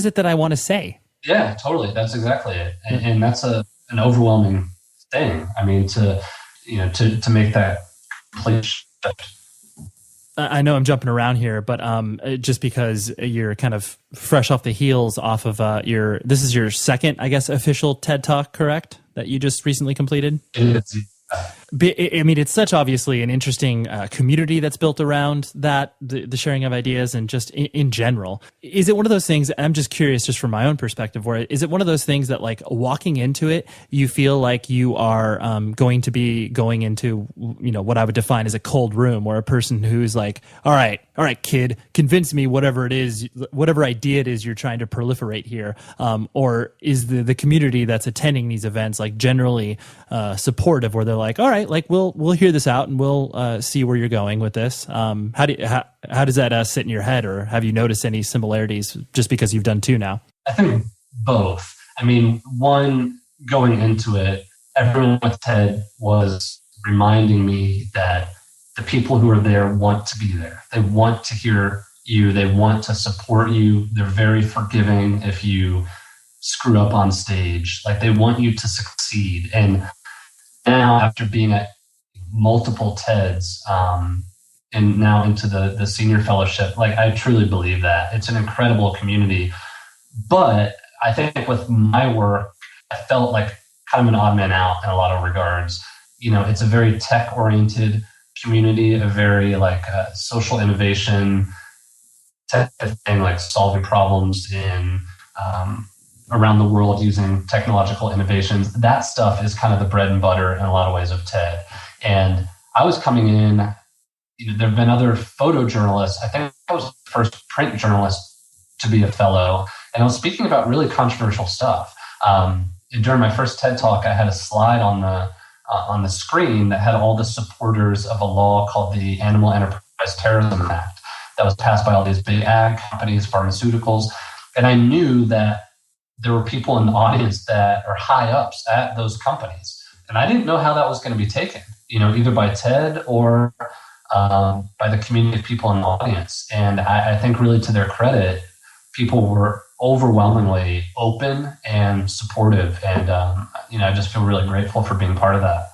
it that I want to say? Yeah, totally. That's exactly it. And that's an overwhelming thing. I mean, to make that complete shift. I know I'm jumping around here, but just because you're kind of fresh off the heels off of this is your second, I guess, official TED Talk, correct? That you just recently completed? I mean, it's such obviously an interesting community that's built around that, the sharing of ideas and just in general. Is it one of those things, I'm just curious just from my own perspective, where is it one of those things that like walking into it, you feel like you are going to be going into, what I would define as a cold room, or a person who's like, all right, kid, convince me whatever idea it is you're trying to proliferate here. Or is the community that's attending these events like generally supportive, where they're like, all right, like we'll hear this out and we'll see where you're going with this. How does that sit in your head, or have you noticed any similarities just because you've done two now? I think both. I mean, one, going into it, everyone with TED was reminding me that the people who are there want to be there. They want to hear you. They want to support you. They're very forgiving if you screw up on stage. Like they want you to succeed. And now, after being at multiple TEDs and now into the senior fellowship, like I truly believe that. It's an incredible community. But I think with my work, I felt like kind of an odd man out in a lot of regards. It's a very tech-oriented community, a very like social innovation type of thing, like solving problems in around the world using technological innovations. That stuff is kind of the bread and butter in a lot of ways of TED. And I was coming in, there have been other photojournalists. I think I was the first print journalist to be a fellow. And I was speaking about really controversial stuff. During my first TED Talk, I had a slide on the screen that had all the supporters of a law called the Animal Enterprise Terrorism Act that was passed by all these big ag companies, pharmaceuticals. And I knew that there were people in the audience that are high ups at those companies. And I didn't know how that was going to be taken, either by TED or by the community of people in the audience. And I think really to their credit, people were overwhelmingly open and supportive. And, I just feel really grateful for being part of that.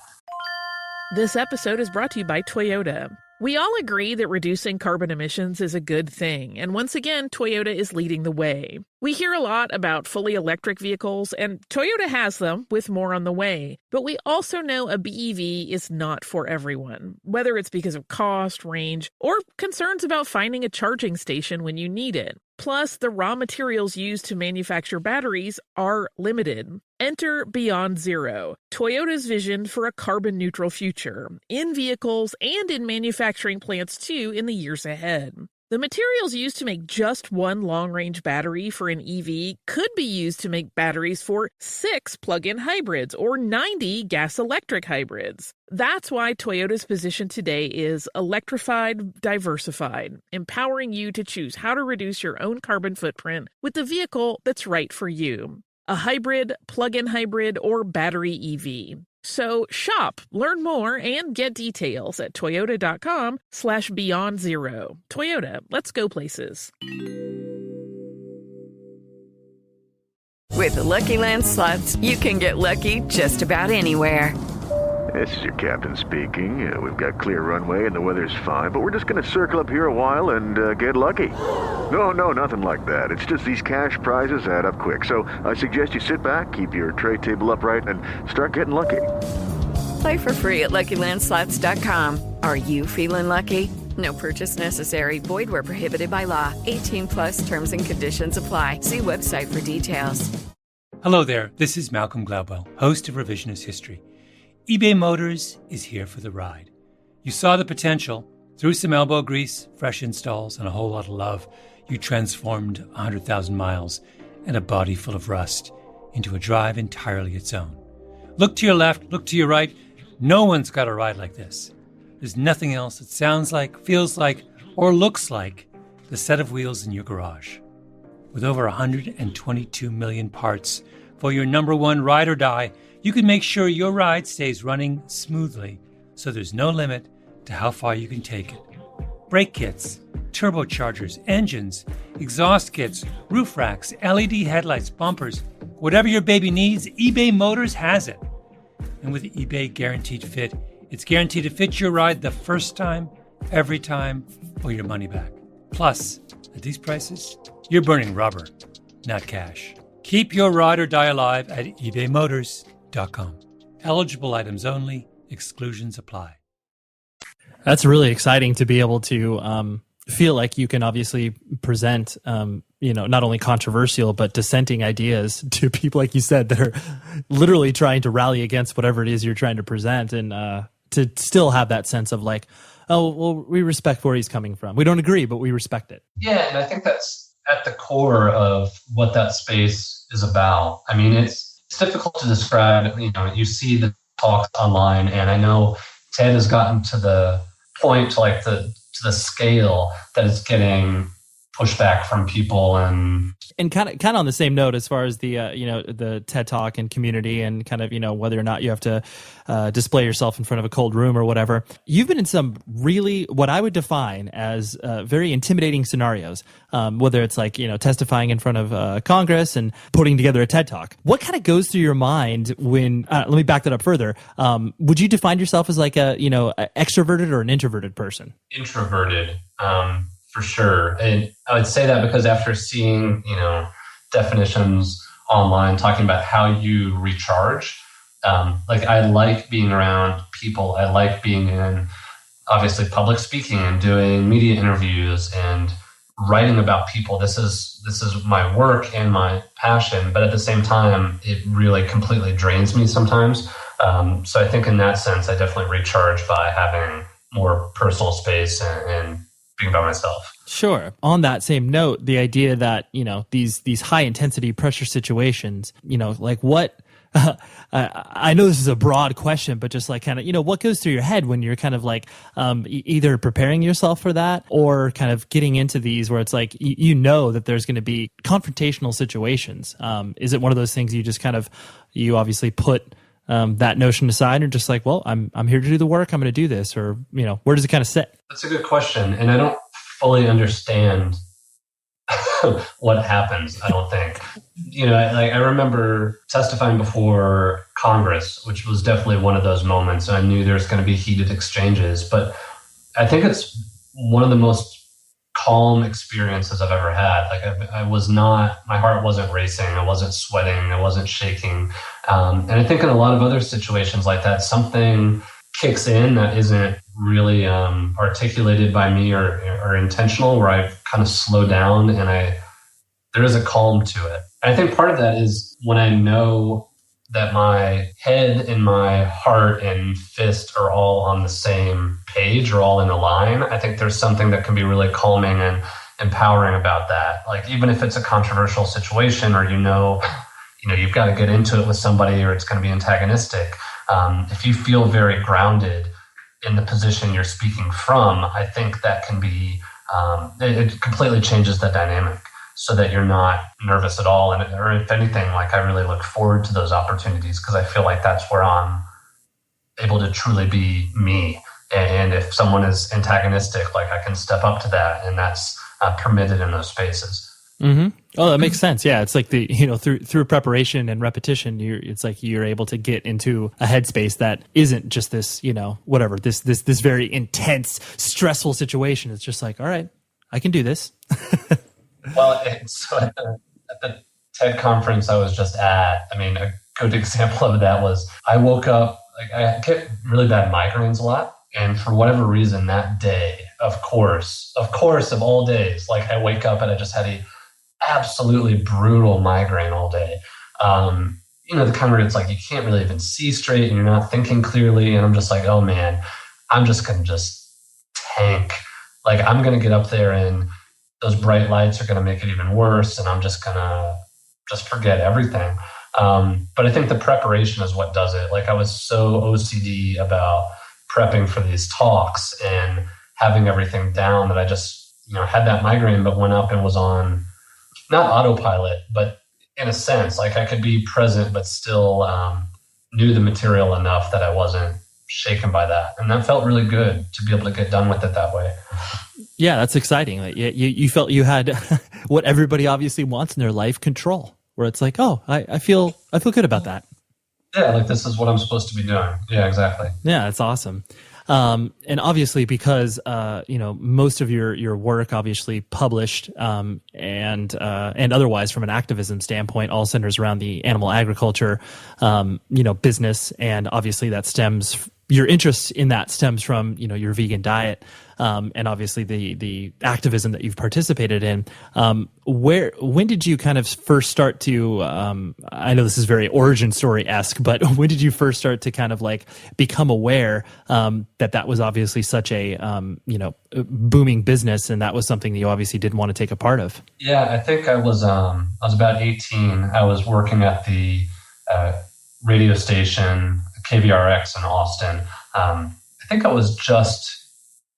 This episode is brought to you by Toyota. We all agree that reducing carbon emissions is a good thing, and once again, Toyota is leading the way. We hear a lot about fully electric vehicles, and Toyota has them, with more on the way. But we also know a BEV is not for everyone, whether it's because of cost, range, or concerns about finding a charging station when you need it. Plus, the raw materials used to manufacture batteries are limited. Enter Beyond Zero, Toyota's vision for a carbon-neutral future, in vehicles and in manufacturing plants too in the years ahead. The materials used to make just one long-range battery for an EV could be used to make batteries for 6 plug-in hybrids or 90 gas-electric hybrids. That's why Toyota's position today is electrified, diversified, empowering you to choose how to reduce your own carbon footprint with the vehicle that's right for you. A hybrid, plug-in hybrid, or battery EV. So shop, learn more, and get details at toyota.com/beyond zero. Toyota, let's go places. With the Lucky Land Slots, you can get lucky just about anywhere. This is your captain speaking. We've got clear runway and the weather's fine, but we're just going to circle up here a while and get lucky. No, nothing like that. It's just these cash prizes add up quick. So I suggest you sit back, keep your tray table upright, and start getting lucky. Play for free at LuckyLandSlots.com. Are you feeling lucky? No purchase necessary. Void where prohibited by law. 18+ terms and conditions apply. See website for details. Hello there. This is Malcolm Gladwell, host of Revisionist History. eBay Motors is here for the ride. You saw the potential. Through some elbow grease, fresh installs, and a whole lot of love, you transformed 100,000 miles and a body full of rust into a drive entirely its own. Look to your left, look to your right. No one's got a ride like this. There's nothing else that sounds like, feels like, or looks like the set of wheels in your garage. With over 122 million parts for your number one ride or die, you can make sure your ride stays running smoothly, so there's no limit to how far you can take it. Brake kits, turbochargers, engines, exhaust kits, roof racks, LED headlights, bumpers, whatever your baby needs, eBay Motors has it. And with eBay Guaranteed Fit, it's guaranteed to fit your ride the first time, every time, or your money back. Plus, at these prices, you're burning rubber, not cash. Keep your ride or die alive at ebaymotors.com. Eligible items only. Exclusions apply. That's really exciting to be able to feel like you can obviously present, not only controversial, but dissenting ideas to people, like you said, that are literally trying to rally against whatever it is you're trying to present, and to still have that sense of like, oh, well, we respect where he's coming from. We don't agree, but we respect it. Yeah, and I think that's at the core of what that space is about. I mean, it's difficult to describe. You see the talks online, and I know TED has gotten to the point, to the scale that it's getting pushback from people, and kind of on the same note as far as the the TED Talk and community, and kind of whether or not you have to display yourself in front of a cold room or whatever. You've been in some really what I would define as very intimidating scenarios, whether it's like testifying in front of Congress and putting together a TED Talk. What kind of goes through your mind when? Let me back that up further. Would you define yourself as like a extroverted or an introverted person? Introverted. For sure. And I would say that because after seeing, definitions online talking about how you recharge, I like being around people. I like being in, obviously, public speaking and doing media interviews and writing about people. This is my work and my passion, but at the same time, it really completely drains me sometimes. So I think in that sense, I definitely recharge by having more personal space and being by myself. Sure. On that same note, the idea that, these high intensity pressure situations, like what, I know this is a broad question, but just like kind of, what goes through your head when you're kind of like either preparing yourself for that or kind of getting into these where it's like, that there's going to be confrontational situations. Is it one of those things you just kind of, you obviously put that notion aside and just like, well, I'm here to do the work. I'm going to do this, or, where does it kind of sit? That's a good question. And I don't fully understand what happens, I don't think. I remember testifying before Congress, which was definitely one of those moments. And I knew there's going to be heated exchanges, but I think it's one of the most calm experiences I've ever had. My heart wasn't racing. I wasn't sweating. I wasn't shaking. And I think in a lot of other situations like that, something kicks in that isn't really articulated by me or intentional, where I kind of slow down and there is a calm to it. And I think part of that is when I know that my head and my heart and fist are all on the same page or all in a line. I think there's something that can be really calming and empowering about that. Like, even if it's a controversial situation or you've got to get into it with somebody or it's going to be antagonistic, if you feel very grounded in the position you're speaking from, I think that can be, it completely changes the dynamic so that you're not nervous at all. Or if anything, like, I really look forward to those opportunities because I feel like that's where I'm able to truly be me. And if someone is antagonistic, like, I can step up to that, and that's permitted in those spaces. Mm-hmm. Oh, that makes sense. Yeah, it's like through preparation and repetition, it's like you're able to get into a headspace that isn't just this, this very intense, stressful situation. It's just like, all right, I can do this. Well, so at the TED conference I was just at, a good example of that was I woke up, I get really bad migraines a lot. And for whatever reason that day, of course, of all days, like, I wake up and I just had a absolutely brutal migraine all day. The kind where it's like you can't really even see straight and you're not thinking clearly. And I'm just like, oh man, I'm just going to tank. Like, I'm going to get up there and those bright lights are going to make it even worse. And I'm just going to forget everything. But I think the preparation is what does it. Like, I was so OCD about prepping for these talks and having everything down that I just, had that migraine, but went up and was on not autopilot, but in a sense, like, I could be present, but still knew the material enough that I wasn't shaken by that. And that felt really good to be able to get done with it that way. Yeah, that's exciting. Like, you felt you had what everybody obviously wants in their life, control, where it's like, oh, I feel good about that. Yeah, like, this is what I'm supposed to be doing. Yeah, exactly. Yeah, that's awesome. And obviously because, most of your work obviously published, and otherwise from an activism standpoint, all centers around the animal agriculture, business. And obviously your interest in that stems from, your vegan diet, and obviously the activism that you've participated in. When did you kind of first start to, I know this is very origin story-esque, but when did you first start to kind of like become aware, that was obviously such a, booming business, and that was something that you obviously didn't want to take a part of? Yeah, I think I was about 18. I was working at the, radio station KVRX in Austin. I think I was just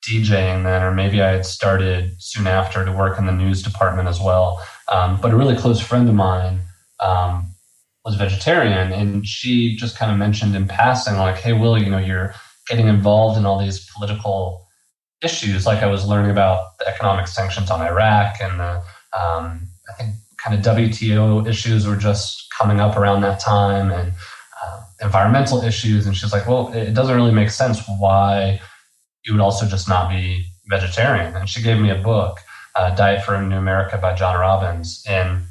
DJing then, or maybe I had started soon after to work in the news department as well. But a really close friend of mine was vegetarian, and she just kind of mentioned in passing, like, hey, Will, you're getting involved in all these political issues. Like, I was learning about the economic sanctions on Iraq, and the, I think kind of WTO issues were just coming up around that time, and environmental issues. And she's like, well, it doesn't really make sense why you would also just not be vegetarian. And she gave me a book, Diet for a New America by John Robbins. And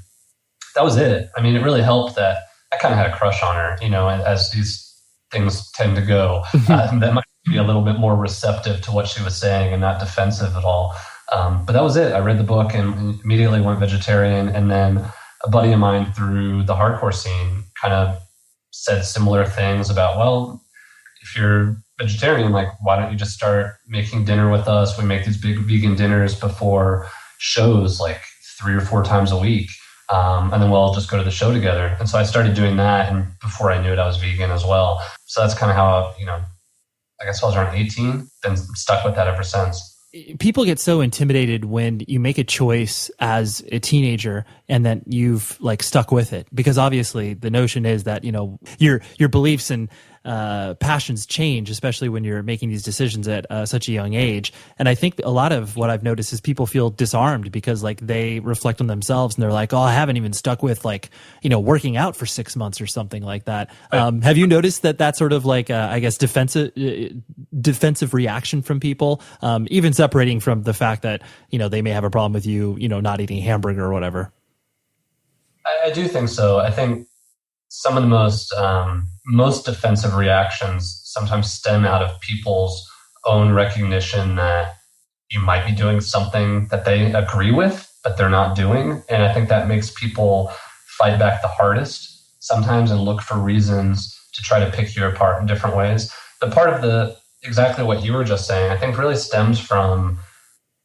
that was it. It really helped that I kind of had a crush on her, as these things tend to go. That might be a little bit more receptive to what she was saying and not defensive at all. But that was it. I read the book and immediately went vegetarian. And then a buddy of mine through the hardcore scene kind of said similar things about, well, if you're vegetarian, like, why don't you just start making dinner with us? We make these big vegan dinners before shows, like 3 or 4 times a week. And then we'll all just go to the show together. And so I started doing that. And before I knew it, I was vegan as well. So that's kind of how, I guess I was around 18, then stuck with that ever since. People get so intimidated when you make a choice as a teenager and then you've like stuck with it, because obviously the notion is that, your beliefs and passions change, especially when you're making these decisions at such a young age. And I think a lot of what I've noticed is people feel disarmed because like they reflect on themselves and they're like, oh, I haven't even stuck with like, working out for 6 months or something like that. Right. Have you noticed that sort of like, I guess, defensive reaction from people, even separating from the fact that, they may have a problem with you, not eating hamburger or whatever? I do think so. I think some of the most defensive reactions sometimes stem out of people's own recognition that you might be doing something that they agree with, but they're not doing. And I think that makes people fight back the hardest sometimes and look for reasons to try to pick you apart in different ways. But part of exactly what you were just saying, I think really stems from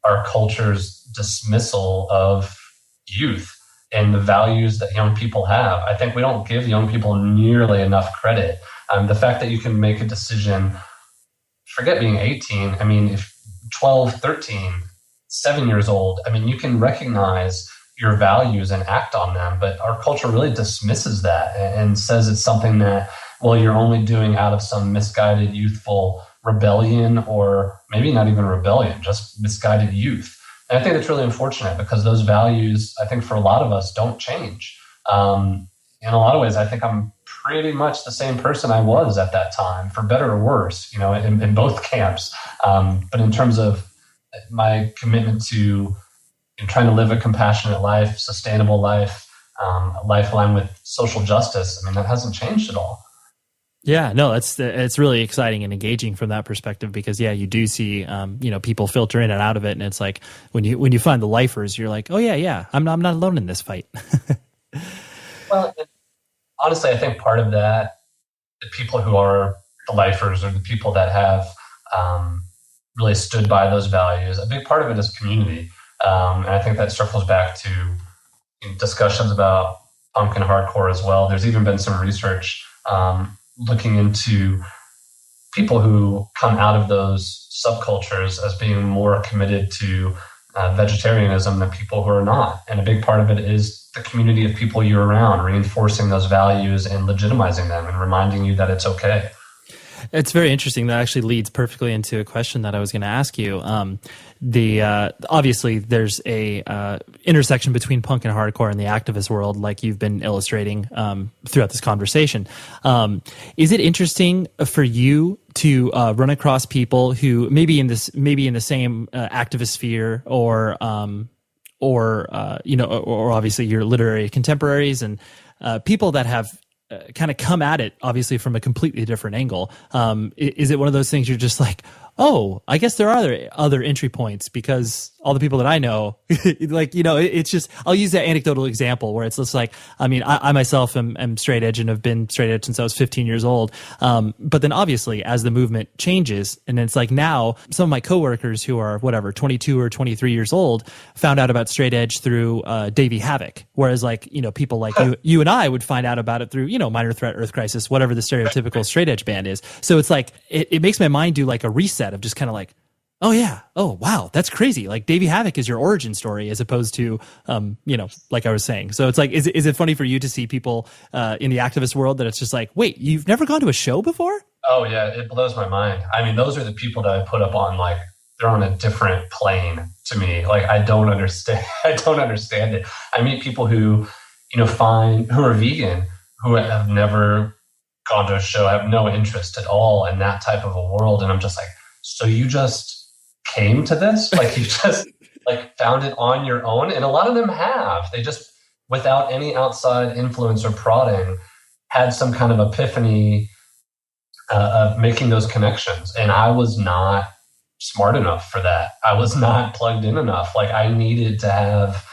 our culture's dismissal of youth and the values that young people have. I think we don't give young people nearly enough credit. The fact that you can make a decision, forget being 18, I mean, if 12, 13, 7 years old, I mean, you can recognize your values and act on them, but our culture really dismisses that and says it's something that, well, you're only doing out of some misguided youthful rebellion, or maybe not even rebellion, just misguided youth. And I think it's really unfortunate because those values, I think for a lot of us, don't change. In a lot of ways, I think I'm pretty much the same person I was at that time, for better or worse, in both camps. But in terms of my commitment to trying to live a compassionate life, sustainable life, a life aligned with social justice, I mean, that hasn't changed at all. Yeah, no, it's really exciting and engaging from that perspective because you do see people filter in and out of it, and it's like when you find the lifers, you're like, oh yeah, I'm not alone in this fight. Well, honestly, I think part of that, the people who are the lifers or the people that have really stood by those values, a big part of it is community, and I think that circles back to discussions about punk and hardcore as well. There's even been some research looking into people who come out of those subcultures as being more committed to vegetarianism than people who are not. And a big part of it is the community of people you're around, reinforcing those values and legitimizing them and reminding you that it's okay. It's very interesting. That actually leads perfectly into a question that I was going to ask you. Obviously there's a intersection between punk and hardcore in the activist world, like you've been illustrating throughout this conversation. Is it interesting for you to run across people who maybe in the same activist sphere, or obviously your literary contemporaries and people that have kind of come at it obviously from a completely different angle? Is it one of those things you're just like, oh, I guess there are other entry points, because all the people that I know, it's just, I'll use that anecdotal example where it's just like, I mean, I myself am straight edge and have been straight edge since I was 15 years old. But then obviously as the movement changes, and it's like now some of my coworkers who are 22 or 23 years old found out about straight edge through Davey Havoc. Whereas people like you and I would find out about it through, Minor Threat, Earth Crisis, whatever the stereotypical straight edge band is. So it's like, it makes my mind do like a reset of just kind of like, oh yeah, oh wow, that's crazy. Like Davey Havoc is your origin story as opposed to, like I was saying. So it's like, is it funny for you to see people in the activist world that it's just like, wait, you've never gone to a show before? Oh yeah, it blows my mind. I mean, those are the people that I put up on, like, they're on a different plane to me. Like, I don't understand it. I meet people who, who are vegan, who have never gone to a show, have no interest at all in that type of a world. And I'm just like, so you just came to this? Like, you just like found it on your own? And a lot of them have. They just, without any outside influence or prodding, had some kind of epiphany of making those connections. And I was not smart enough for that. I was not plugged in enough. Like, I needed to have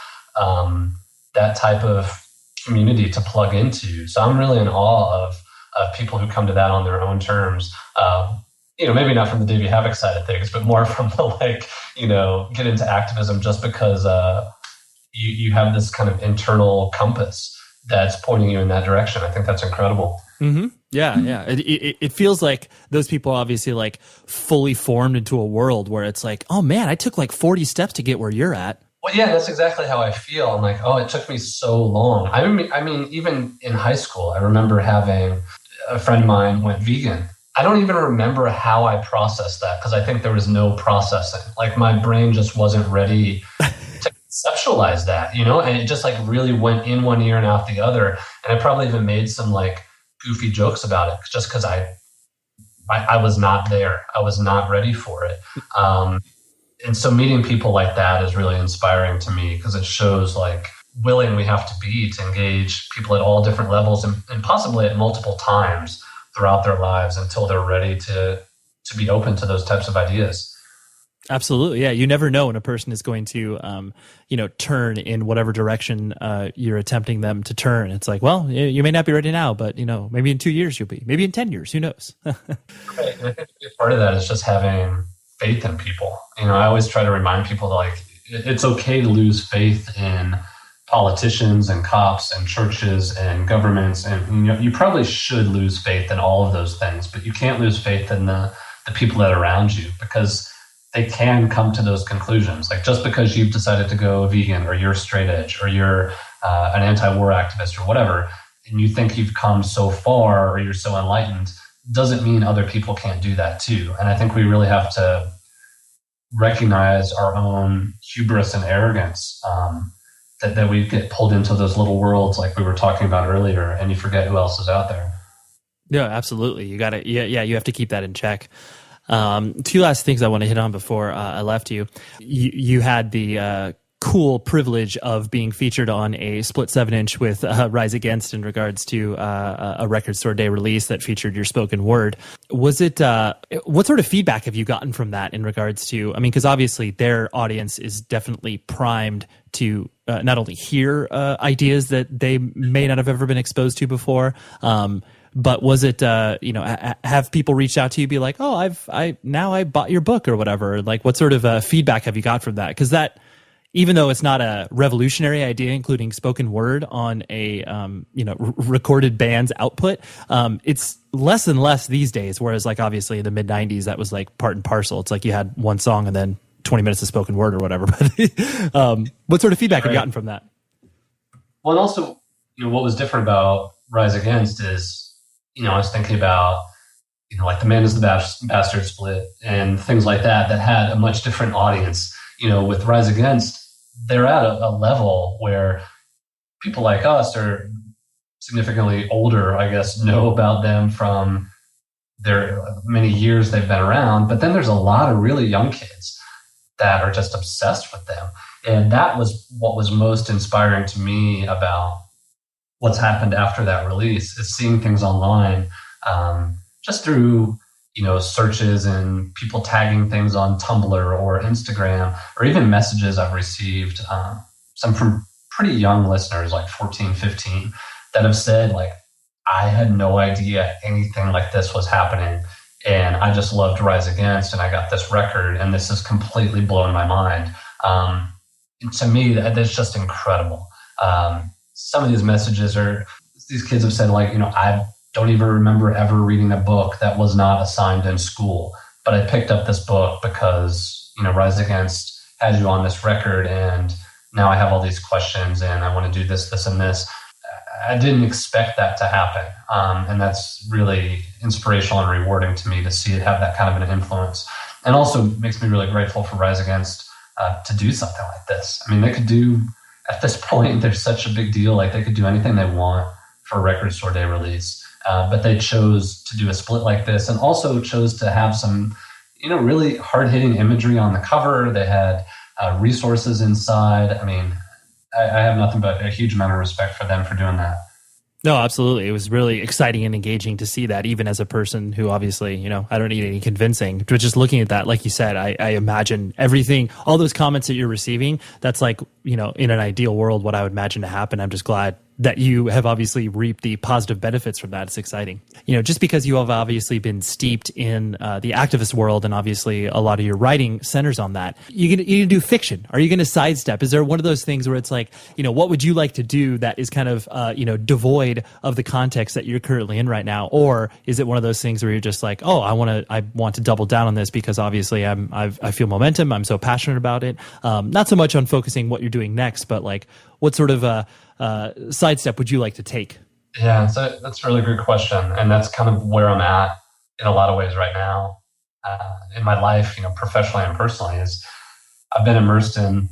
that type of community to plug into. So I'm really in awe of people who come to that on their own terms. maybe not from the Davey Havok side of things, but more from the like, get into activism just because you have this kind of internal compass that's pointing you in that direction. I think that's incredible. Mm-hmm. Yeah. It feels like those people are obviously like fully formed into a world where it's like, oh man, I took like 40 steps to get where you're at. Well, yeah, that's exactly how I feel. I'm like, oh, it took me so long. I mean, even in high school, I remember having a friend of mine went vegan. I don't even remember how I processed that because I think there was no processing. Like my brain just wasn't ready to conceptualize that, and it just like really went in one ear and out the other. And I probably even made some like goofy jokes about it just because I was not there. I was not ready for it. And so meeting people like that is really inspiring to me because it shows like willing we have to be to engage people at all different levels and possibly at multiple times throughout their lives until they're ready to be open to those types of ideas. Absolutely. Yeah. You never know when a person is going to, turn in whatever direction you're attempting them to turn. It's like, well, you may not be ready now, but, maybe in 2 years you'll be, maybe in 10 years, who knows? Right. And I think part of that is just having faith in people. I always try to remind people that like, it's okay to lose faith in politicians and cops and churches and governments. And you probably should lose faith in all of those things, but you can't lose faith in the people that are around you because they can come to those conclusions. Like just because you've decided to go vegan or you're straight edge or you're an anti-war activist or whatever, and you think you've come so far or you're so enlightened, doesn't mean other people can't do that too. And I think we really have to recognize our own hubris and arrogance, that we get pulled into those little worlds like we were talking about earlier, and you forget who else is out there. Yeah, absolutely. You got to, you have to keep that in check. Two last things I want to hit on before I left you. You had the cool privilege of being featured on a split 7-inch with Rise Against in regards to a Record Store Day release that featured your spoken word. Was it, what sort of feedback have you gotten from that in regards to, because obviously their audience is definitely primed to not only hear ideas that they may not have ever been exposed to before, but was it, have people reached out to you, be like, oh, I bought your book or whatever? Like, what sort of feedback have you got from that? Because that, even though it's not a revolutionary idea, including spoken word on a, recorded band's output, it's less and less these days. Whereas like, obviously in the mid 90s, that was like part and parcel. It's like you had one song and then 20 minutes of spoken word or whatever. But what sort of feedback have you gotten from that? Well, and also, what was different about Rise Against is, I was thinking about, like the Man is the Bastard split and things like that had a much different audience. With Rise Against, they're at a level where people like us are significantly older, I guess, know about them from their many years they've been around. But then there's a lot of really young kids that are just obsessed with them. And that was what was most inspiring to me about what's happened after that release, is seeing things online, just through searches and people tagging things on Tumblr or Instagram, or even messages I've received, some from pretty young listeners, like 14, 15, that have said, like, I had no idea anything like this was happening. And I just loved Rise Against, and I got this record, and this is completely blowing my mind. And to me, that's just incredible. Some of these messages these kids have said, like, I don't even remember ever reading a book that was not assigned in school, but I picked up this book because, Rise Against had you on this record, and now I have all these questions and I want to do this, this, and this. I didn't expect that to happen. And that's really inspirational and rewarding to me to see it have that kind of an influence. And also makes me really grateful for Rise Against to do something like this. They could do, at this point, there's such a big deal, like they could do anything they want for a Record Store Day release. But they chose to do a split like this, and also chose to have some, really hard-hitting imagery on the cover. They had resources inside. I have nothing but a huge amount of respect for them for doing that. No, absolutely. It was really exciting and engaging to see that, even as a person who obviously, I don't need any convincing. But just looking at that, like you said, I imagine everything, all those comments that you're receiving, that's like, in an ideal world, what I would imagine to happen. I'm just glad that you have obviously reaped the positive benefits from that. It's exciting. Just because you have obviously been steeped in the activist world, and obviously a lot of your writing centers on that, you're gonna do fiction. Are you going to sidestep? Is there one of those things where it's like, what would you like to do that is kind of, devoid of the context that you're currently in right now? Or is it one of those things where you're just like, oh, I want to double down on this because obviously I feel momentum. I'm so passionate about it. Not so much on focusing what you're doing next, but like what sort of sidestep would you like to take? Yeah, so that's a really good question. And that's kind of where I'm at in a lot of ways right now in my life, professionally and personally, is I've been immersed in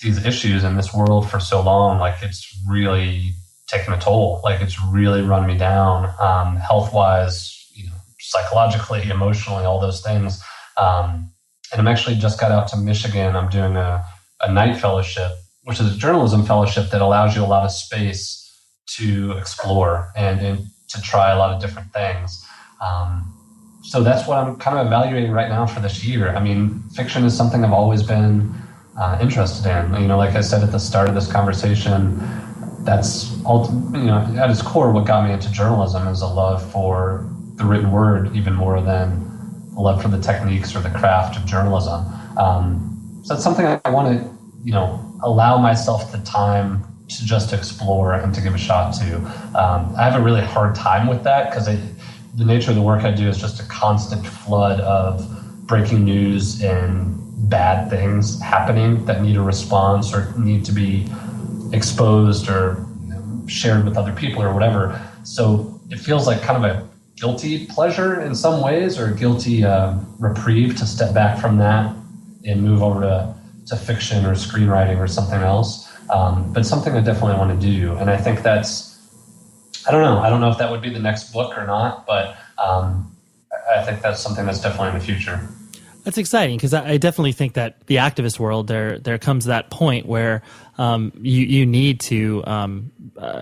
these issues in this world for so long. Like, it's really taken a toll. Like, it's really run me down, health-wise, psychologically, emotionally, all those things. And I'm actually just got out to Michigan. I'm doing a night fellowship, which is a journalism fellowship that allows you a lot of space to explore and to try a lot of different things. So that's what I'm kind of evaluating right now for this year. I mean, fiction is something I've always been interested in. Like I said at the start of this conversation, that's at its core what got me into journalism is a love for the written word, even more than a love for the techniques or the craft of journalism. So it's something I want to, allow myself the time to just explore and to give a shot to. I have a really hard time with that because the nature of the work I do is just a constant flood of breaking news and bad things happening that need a response or need to be exposed or shared with other people or whatever. So it feels like kind of a guilty pleasure in some ways, or a guilty reprieve to step back from that and move over to fiction or screenwriting or something else. But something I definitely want to do. And I think that's, I don't know if that would be the next book or not, but I think that's something that's definitely in the future. That's exciting, because I definitely think that the activist world, there comes that point where you need to,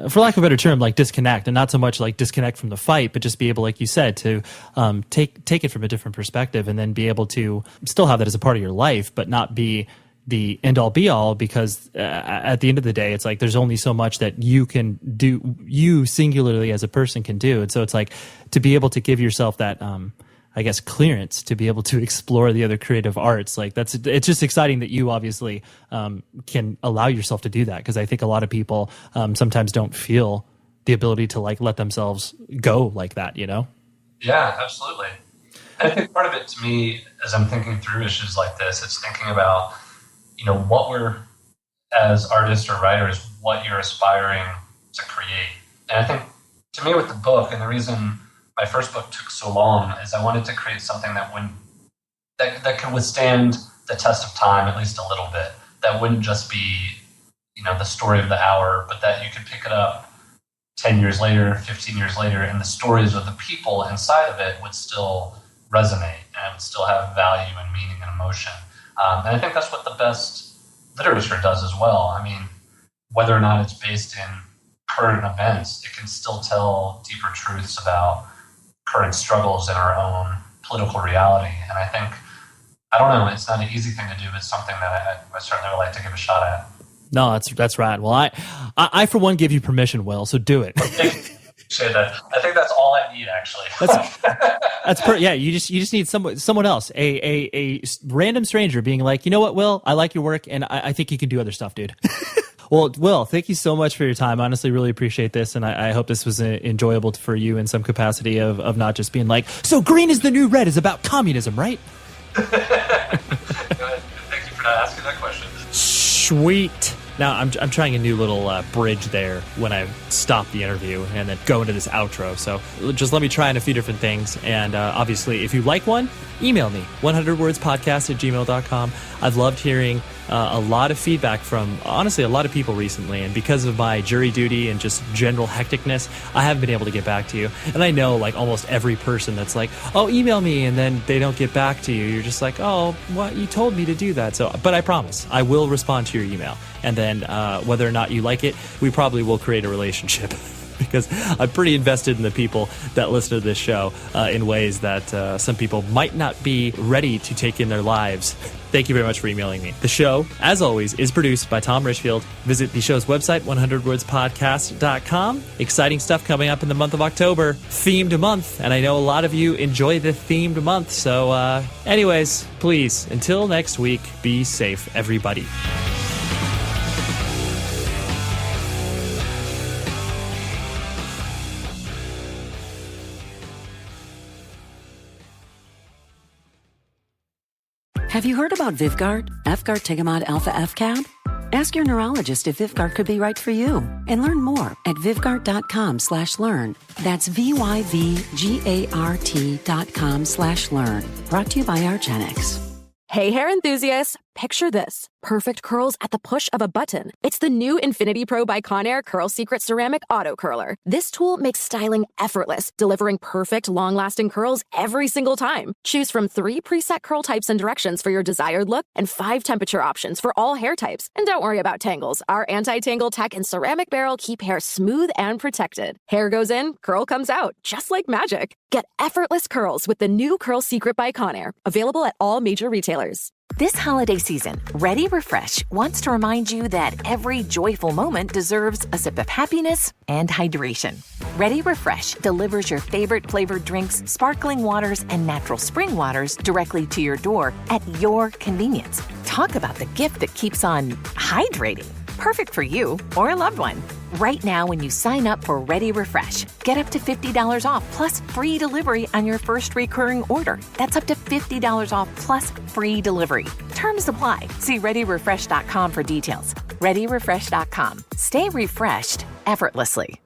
for lack of a better term, like disconnect, and not so much like disconnect from the fight, but just be able, like you said, to take it from a different perspective, and then be able to still have that as a part of your life, but not be the end all be all, because at the end of the day, it's like there's only so much that you can do, you singularly as a person can do. And so it's like to be able to give yourself that, I guess, clearance to be able to explore the other creative arts. Like it's just exciting that you obviously can allow yourself to do that. Because I think a lot of people sometimes don't feel the ability to like let themselves go like that, Yeah, absolutely. And I think part of it to me, as I'm thinking through issues like this, it's thinking about, what we're, as artists or writers, what you're aspiring to create. And I think, to me, with the book, and the reason my first book took so long, is I wanted to create something that could withstand the test of time, at least a little bit. That wouldn't just be, the story of the hour, but that you could pick it up 10 years later, 15 years later, and the stories of the people inside of it would still resonate and it would still have value and meaning and emotion. And I think that's what the best literature does as well. I mean, whether or not it's based in current events, it can still tell deeper truths about current struggles in our own political reality. And I think, I don't know, it's not an easy thing to do, but it's something that I certainly would like to give a shot at. No, that's rad. Well, I for one give you permission, Will, so do it. That. I think that's all I need, actually. Yeah, you just need someone else, a random stranger being like, you know what, Will, I like your work, and I think you can do other stuff, dude. Well, Will, thank you so much for your time. Honestly, really appreciate this, and I hope this was enjoyable for you in some capacity of not just being like, so green is the new red is about communism, right? Thank you for not asking that question. Sweet. Now, I'm trying a new little bridge there when I stop the interview and then go into this outro. So just let me try in a few different things. And obviously, if you like one, email me, 100wordspodcast@gmail.com. I've loved hearing a lot of feedback from, honestly, a lot of people recently. And because of my jury duty and just general hecticness, I haven't been able to get back to you. And I know, like, almost every person that's like, oh, email me, and then they don't get back to you. You're just like, oh, what? You told me to do that. So, but I promise, I will respond to your email. And then whether or not you like it, we probably will create a relationship. because I'm pretty invested in the people that listen to this show in ways that some people might not be ready to take in their lives. Thank you very much for emailing me. The show, as always, is produced by Tom Richfield. Visit the show's website, 100wordspodcast.com. Exciting stuff coming up in the month of October. Themed month. And I know a lot of you enjoy the themed month. So anyways, please, until next week, be safe, everybody. Have you heard about Vyvgart, F-Gard Tigamod Alpha F-Cab? Ask your neurologist if Vyvgart could be right for you and learn more at Vyvgart.com/learn. That's VYVGART.com/learn. Brought to you by Argenx. Hey, hair enthusiasts, picture this. Perfect curls at the push of a button. It's the new Infinity Pro by Conair Curl Secret Ceramic Auto Curler. This tool makes styling effortless, delivering perfect, long-lasting curls every single time. Choose from 3 preset curl types and directions for your desired look and 5 temperature options for all hair types. And don't worry about tangles. Our anti-tangle tech and ceramic barrel keep hair smooth and protected. Hair goes in, curl comes out, just like magic. Get effortless curls with the new Curl Secret by Conair, available at all major retailers. This holiday season, Ready Refresh wants to remind you that every joyful moment deserves a sip of happiness and hydration. Ready Refresh delivers your favorite flavored drinks, sparkling waters, and natural spring waters directly to your door at your convenience. Talk about the gift that keeps on hydrating. Perfect for you or a loved one. Right now, when you sign up for Ready Refresh, get up to $50 off plus free delivery on your first recurring order. That's up to $50 off plus free delivery. Terms apply. See ReadyRefresh.com for details. ReadyRefresh.com. Stay refreshed effortlessly.